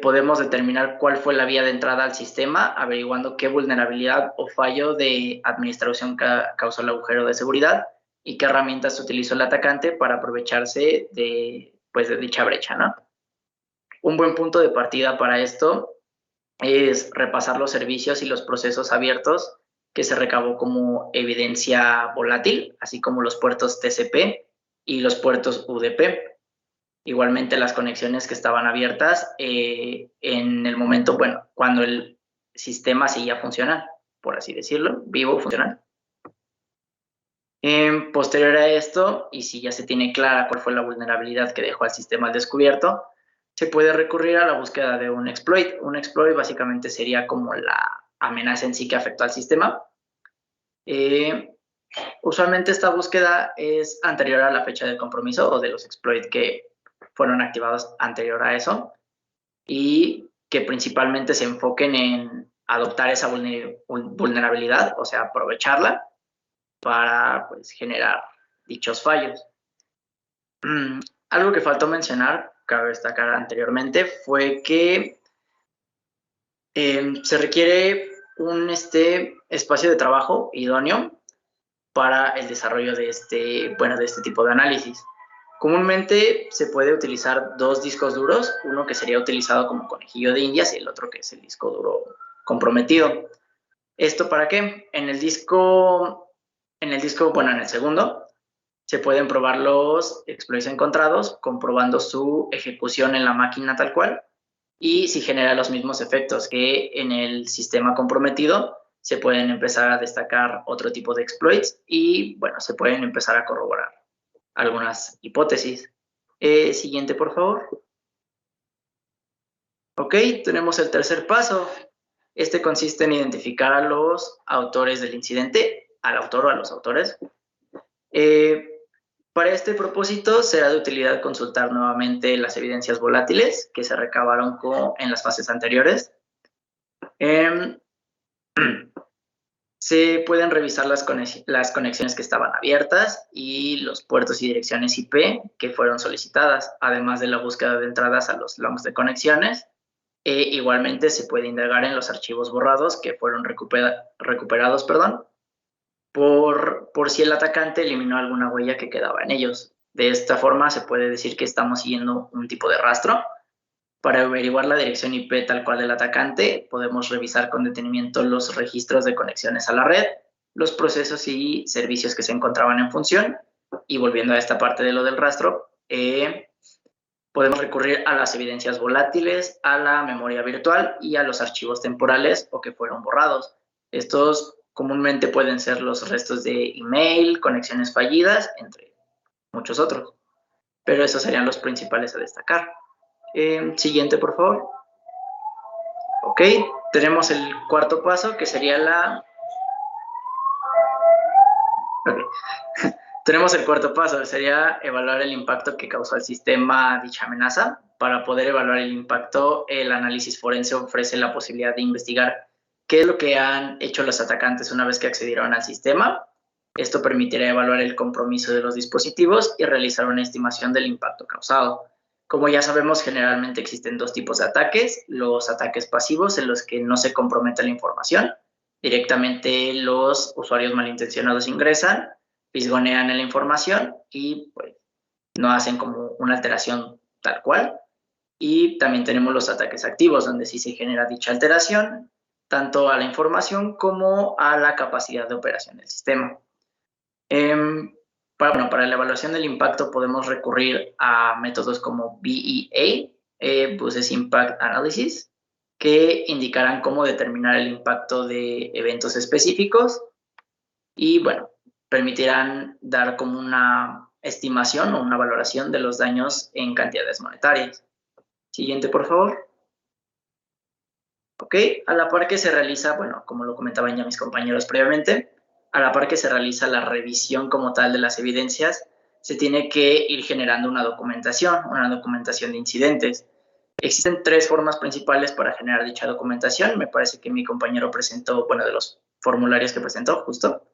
podemos determinar cuál fue la vía de entrada al sistema, averiguando qué vulnerabilidad o fallo de administración causó el agujero de seguridad y qué herramientas utilizó el atacante para aprovecharse de dicha brecha, ¿no? Un buen punto de partida para esto es repasar los servicios y los procesos abiertos que se recabó como evidencia volátil, así como los puertos TCP y los puertos UDP. Igualmente las conexiones que estaban abiertas en el momento, bueno, cuando el sistema seguía funcionando, por así decirlo, vivo, funcional. Posterior a esto, y si ya se tiene clara cuál fue la vulnerabilidad que dejó al sistema al descubierto, se puede recurrir a la búsqueda de un exploit. Un exploit básicamente sería como la amenaza en sí que afectó al sistema. Usualmente esta búsqueda es anterior a la fecha del compromiso o de los exploits que fueron activados anterior a eso y que principalmente se enfoquen en adoptar esa vulnerabilidad, o sea, aprovecharla para generar dichos fallos. Algo que faltó mencionar, cabe destacar anteriormente, fue que se requiere un espacio de trabajo idóneo para el desarrollo de este tipo de análisis. Comúnmente se puede utilizar dos discos duros, uno que sería utilizado como conejillo de indias y el otro que es el disco duro comprometido. ¿Esto para qué? En el segundo, se pueden probar los exploits encontrados, comprobando su ejecución en la máquina tal cual, y si genera los mismos efectos que en el sistema comprometido, se pueden empezar a destacar otro tipo de exploits y, bueno, se pueden empezar a corroborar algunas hipótesis. Siguiente, por favor. Ok, tenemos el tercer paso. Este consiste en identificar a los autores del incidente, al autor o a los autores. Para este propósito será de utilidad consultar nuevamente las evidencias volátiles que se recabaron en las fases anteriores. Se pueden revisar las conexiones que estaban abiertas y los puertos y direcciones IP que fueron solicitadas, además de la búsqueda de entradas a los logs de conexiones. Igualmente se puede indagar en los archivos borrados que fueron recuperados, por si el atacante eliminó alguna huella que quedaba en ellos. De esta forma se puede decir que estamos siguiendo un tipo de rastro. Para averiguar la dirección IP tal cual del atacante, podemos revisar con detenimiento los registros de conexiones a la red, los procesos y servicios que se encontraban en función. Y volviendo a esta parte de lo del rastro, podemos recurrir a las evidencias volátiles, a la memoria virtual y a los archivos temporales o que fueron borrados. Estos comúnmente pueden ser los restos de email, conexiones fallidas, entre muchos otros. Pero esos serían los principales a destacar. Siguiente, por favor. Ok, tenemos el cuarto paso, que sería tenemos el cuarto paso, sería evaluar el impacto que causó al sistema dicha amenaza. Para poder evaluar el impacto, el análisis forense ofrece la posibilidad de investigar qué es lo que han hecho los atacantes una vez que accedieron al sistema. Esto permitirá evaluar el compromiso de los dispositivos y realizar una estimación del impacto causado. Como ya sabemos, generalmente existen dos tipos de ataques. Los ataques pasivos, en los que no se compromete la información. Directamente los usuarios malintencionados ingresan, fisgonean la información y no hacen como una alteración tal cual. Y también tenemos los ataques activos, donde sí se genera dicha alteración, tanto a la información como a la capacidad de operación del sistema. Para la evaluación del impacto podemos recurrir a métodos como BEA, Business Impact Analysis, que indicarán cómo determinar el impacto de eventos específicos y, bueno, permitirán dar como una estimación o una valoración de los daños en cantidades monetarias. Siguiente, por favor. Ok, a la par que se realiza, bueno, como lo comentaban ya mis compañeros previamente, a la par que se realiza la revisión como tal de las evidencias, se tiene que ir generando una documentación de incidentes. Existen 3 formas principales para generar dicha documentación. Me parece que mi compañero presentó, bueno, de los formularios que presentó, justo,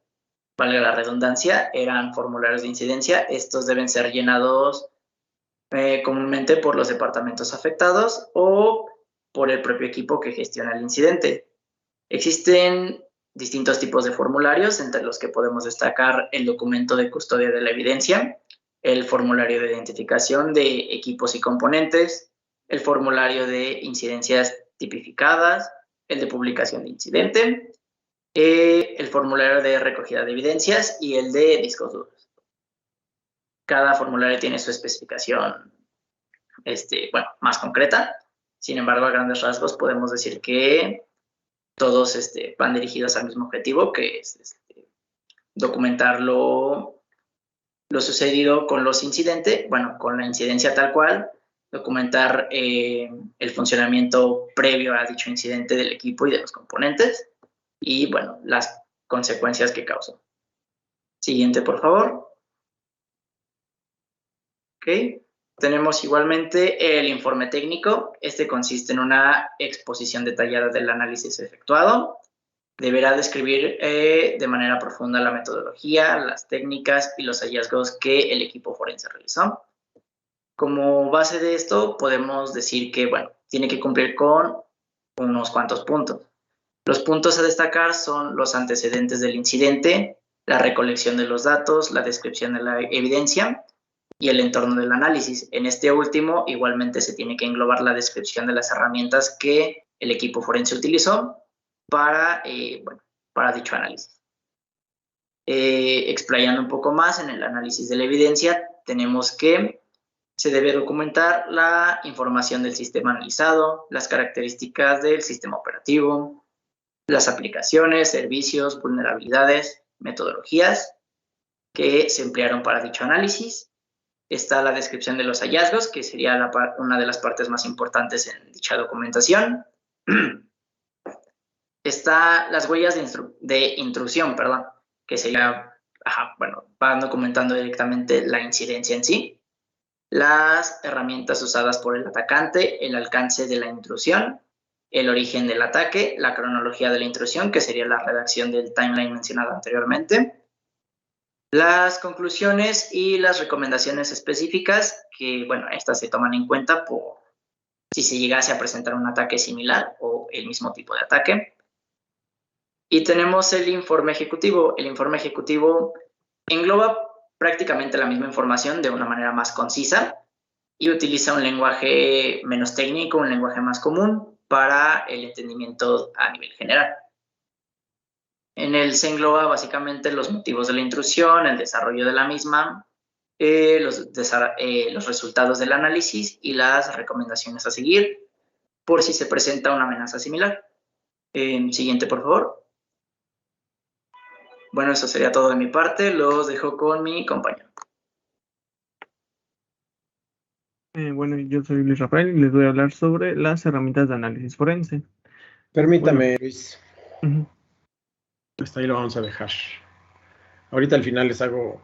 valga la redundancia, eran formularios de incidencia. Estos deben ser llenados comúnmente por los departamentos afectados o por el propio equipo que gestiona el incidente. Existen distintos tipos de formularios, entre los que podemos destacar el documento de custodia de la evidencia, el formulario de identificación de equipos y componentes, el formulario de incidencias tipificadas, el de publicación de incidente, el formulario de recogida de evidencias y el de discos duros. Cada formulario tiene su especificación más concreta. Sin embargo, a grandes rasgos podemos decir que todos van dirigidos al mismo objetivo, que es documentar lo sucedido con los incidentes, bueno, con la incidencia tal cual, documentar el funcionamiento previo a dicho incidente del equipo y de los componentes y, bueno, las consecuencias que causó. Siguiente, por favor. Ok. Tenemos igualmente el informe técnico. Este consiste en una exposición detallada del análisis efectuado. Deberá describir de manera profunda la metodología, las técnicas y los hallazgos que el equipo forense realizó. Como base de esto, podemos decir que, bueno, tiene que cumplir con unos cuantos puntos. Los puntos a destacar son los antecedentes del incidente, la recolección de los datos, la descripción de la evidencia y el entorno del análisis. En este último, igualmente se tiene que englobar la descripción de las herramientas que el equipo forense utilizó para dicho análisis. Explayando un poco más en el análisis de la evidencia, tenemos que se debe documentar la información del sistema analizado, las características del sistema operativo, las aplicaciones, servicios, vulnerabilidades, metodologías que se emplearon para dicho análisis. Está la descripción de los hallazgos, que sería una de las partes más importantes en dicha documentación. Está las huellas de intrusión, que sería, van documentando directamente la incidencia en sí. Las herramientas usadas por el atacante, el alcance de la intrusión, el origen del ataque, la cronología de la intrusión, que sería la redacción del timeline mencionado anteriormente, las conclusiones y las recomendaciones específicas, que, bueno, estas se toman en cuenta por si se llegase a presentar un ataque similar o el mismo tipo de ataque. Y tenemos el informe ejecutivo. El informe ejecutivo engloba prácticamente la misma información de una manera más concisa y utiliza un lenguaje menos técnico, un lenguaje más común para el entendimiento a nivel general. En él se engloba básicamente los motivos de la intrusión, el desarrollo de la misma, los resultados del análisis y las recomendaciones a seguir por si se presenta una amenaza similar. Siguiente, por favor. Bueno, eso sería todo de mi parte. Los dejo con mi compañero. Bueno, yo soy Luis Rafael y les voy a hablar sobre las herramientas de análisis forense. Permítame, Luis. Hasta ahí lo vamos a dejar. Ahorita al final les hago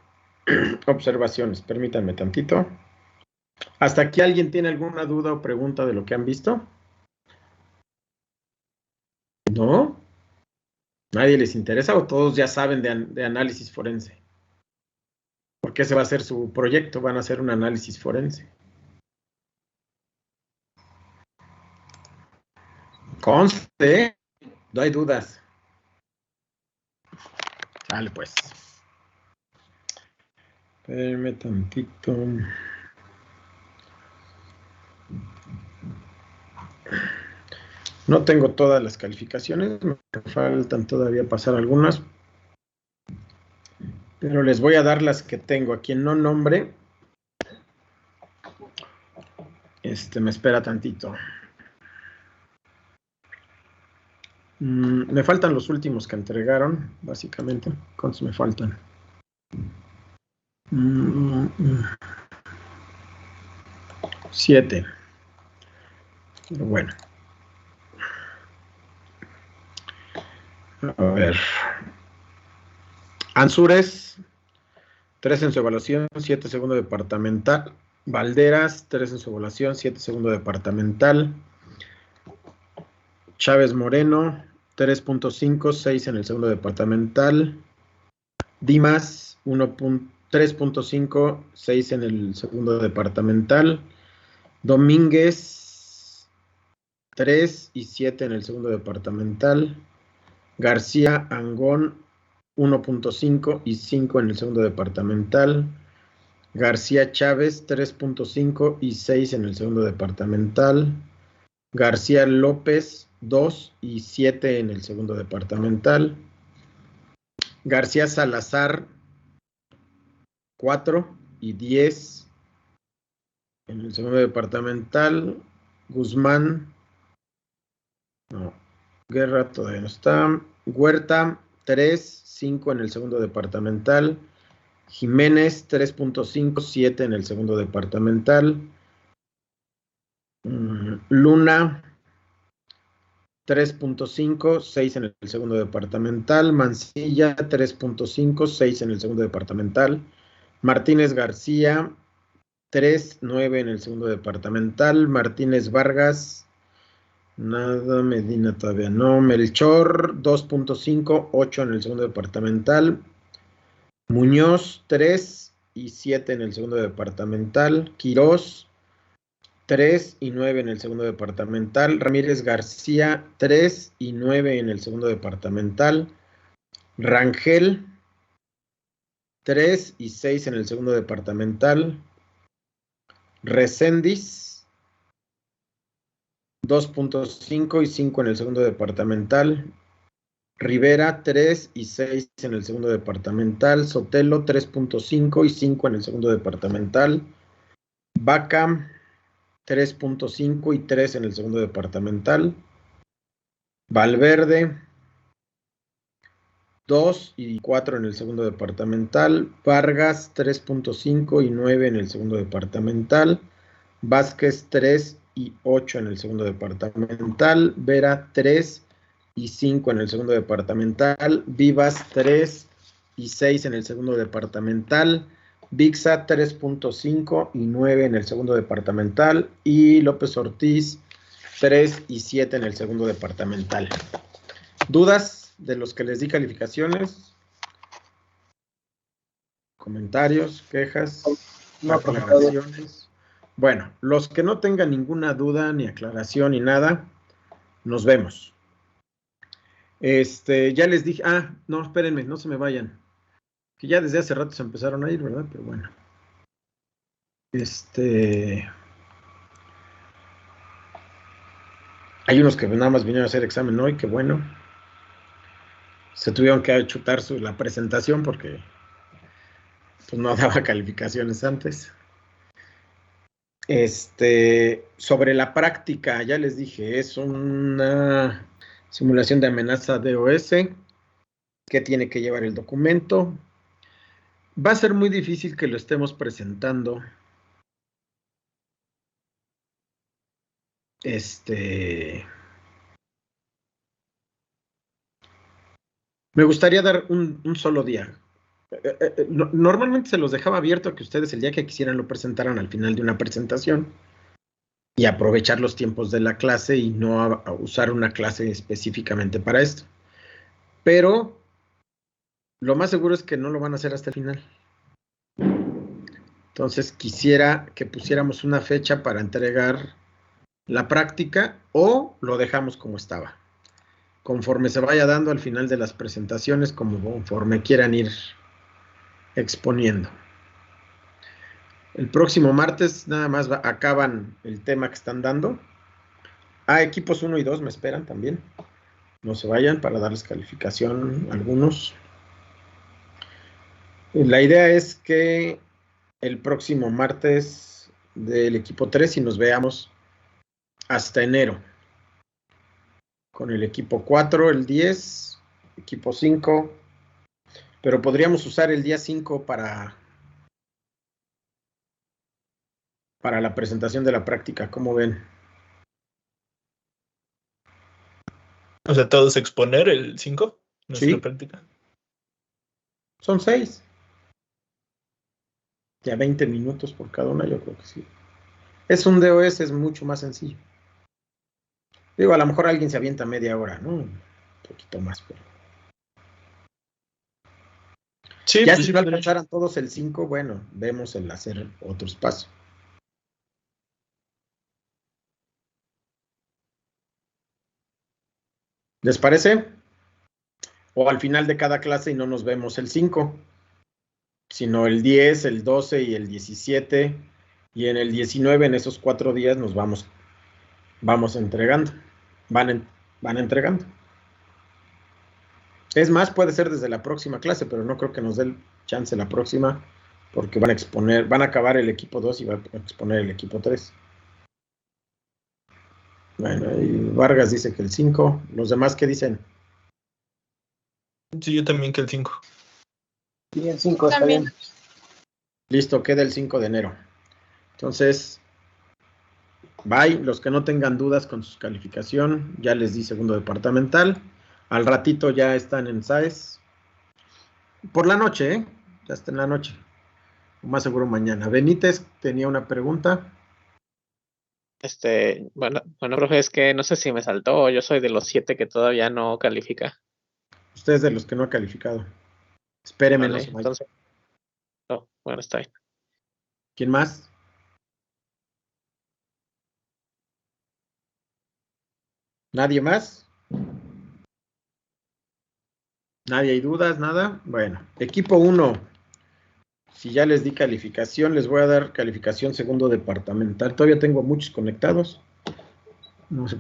observaciones. Permítanme tantito. ¿Hasta aquí alguien tiene alguna duda o pregunta de lo que han visto? ¿No? ¿Nadie les interesa o todos ya saben de análisis forense? Porque ese va a ser su proyecto, van a hacer un análisis forense. Conste, no hay dudas. Dale, pues. Espérame tantito. No tengo todas las calificaciones, me faltan todavía pasar algunas, pero les voy a dar las que tengo. A quien no nombre, me espera tantito. Me faltan los últimos que entregaron, básicamente. ¿Cuántos me faltan? 7. Pero bueno. A ver. Ansures, 3 en su evaluación, 7 segundo departamental. Valderas, 3 en su evaluación, 7 segundo departamental. Chávez Moreno, 3.5, 6 en el segundo departamental. Dimas, 3.5, 6 en el segundo departamental. Domínguez, 3 y 7 en el segundo departamental. García Angón, 1.5 y 5 en el segundo departamental. García Chávez, 3.5 y 6 en el segundo departamental. García López, 2 y 7 en el segundo departamental. García Salazar, 4 y 10 en el segundo departamental. Guzmán, no, Guerra todavía no está. Huerta, 3, 5 en el segundo departamental. Jiménez, 3.5, 7 en el segundo departamental. Luna, 3.5, 6 en el segundo departamental. Mancilla, 3.5, 6 en el segundo departamental. Martínez García, 3, 9 en el segundo departamental. Martínez Vargas, nada. Medina todavía no. Melchor, 2.5, 8 en el segundo departamental. Muñoz, 3 y 7 en el segundo departamental. Quirós, 3 y 9 en el segundo departamental. Ramírez García, 3 y 9 en el segundo departamental. Rangel, 3 y 6 en el segundo departamental. Reséndiz, 2.5 y 5 en el segundo departamental. Rivera, 3 y 6 en el segundo departamental. Sotelo, 3.5 y 5 en el segundo departamental. Vaca, 3.5 y 3 en el segundo departamental. Valverde, 2 y 4 en el segundo departamental. Vargas, 3.5 y 9 en el segundo departamental. Vázquez, 3 y 8 en el segundo departamental. Vera, 3 y 5 en el segundo departamental. Vivas, 3 y 6 en el segundo departamental. Vixa, 3.5 y 9 en el segundo departamental. Y López Ortiz, 3 y 7 en el segundo departamental. ¿Dudas de los que les di calificaciones? ¿Comentarios? ¿Quejas? No, aclaraciones? Bueno, los que no tengan ninguna duda, ni aclaración, ni nada, nos vemos. Ya les dije, no, espérenme, no se me vayan. Que ya desde hace rato se empezaron a ir, ¿verdad? Pero bueno. Hay unos que nada más vinieron a hacer examen hoy, qué bueno. Se tuvieron que chutar la presentación porque pues, no daba calificaciones antes. Sobre la práctica, ya les dije, es una simulación de amenaza DOS que tiene que llevar el documento. Va a ser muy difícil que lo estemos presentando. Me gustaría dar un solo día. Normalmente se los dejaba abierto a que ustedes el día que quisieran lo presentaran al final de una presentación y aprovechar los tiempos de la clase y no a usar una clase específicamente para esto. Pero lo más seguro es que no lo van a hacer hasta el final. Entonces quisiera que pusiéramos una fecha para entregar la práctica o lo dejamos como estaba. Conforme se vaya dando al final de las presentaciones, conforme quieran ir exponiendo. El próximo martes nada más acaban el tema que están dando Equipos 1 y 2 me esperan también. No se vayan para darles calificación a algunos. La idea es que el próximo martes del equipo 3 y nos veamos hasta enero. Con el equipo 4, el 10, equipo 5, pero podríamos usar el día 5 para la presentación de la práctica. ¿Cómo ven? O sea, todos exponer el 5, nuestra Sí. práctica. Son 6. Ya 20 minutos por cada una, yo creo que sí. Es un DOS, es mucho más sencillo. Digo, a lo mejor alguien se avienta media hora, ¿no? Un poquito más, pero... Sí, ya pues si sí, no podría. alcanzaran todos el 5, bueno, vemos el hacer otro espacio. ¿Les parece? O al final de cada clase y no nos vemos el 5, sino el 10, el 12 y el 17, y en el 19, en esos 4 días, nos vamos entregando. Van entregando. Es más, puede ser desde la próxima clase, pero no creo que nos dé el chance la próxima, porque van a acabar el equipo 2 y van a exponer el equipo 3. Bueno, y Vargas dice que el 5. ¿Los demás qué dicen? Sí, yo también que el 5. Sí, el 5 está También. bien. Listo, queda el 5 de enero. Entonces, bye. Los que no tengan dudas con su calificación, ya les di segundo departamental. Al ratito ya están en SAES. Por la noche, ¿eh? Ya está en la noche. Más seguro mañana. Benítez tenía una pregunta. Bueno, profe, es que no sé si me saltó, yo soy de los 7 que todavía no califica. Usted es de los que no ha calificado. Espéreme, no Vale, se vaya. entonces. No, bueno, está bien. ¿Quién más? ¿Nadie más? ¿Nadie hay dudas? ¿Nada? Bueno, equipo 1. Si ya les di calificación, les voy a dar calificación segundo departamental. Todavía tengo muchos conectados. No sé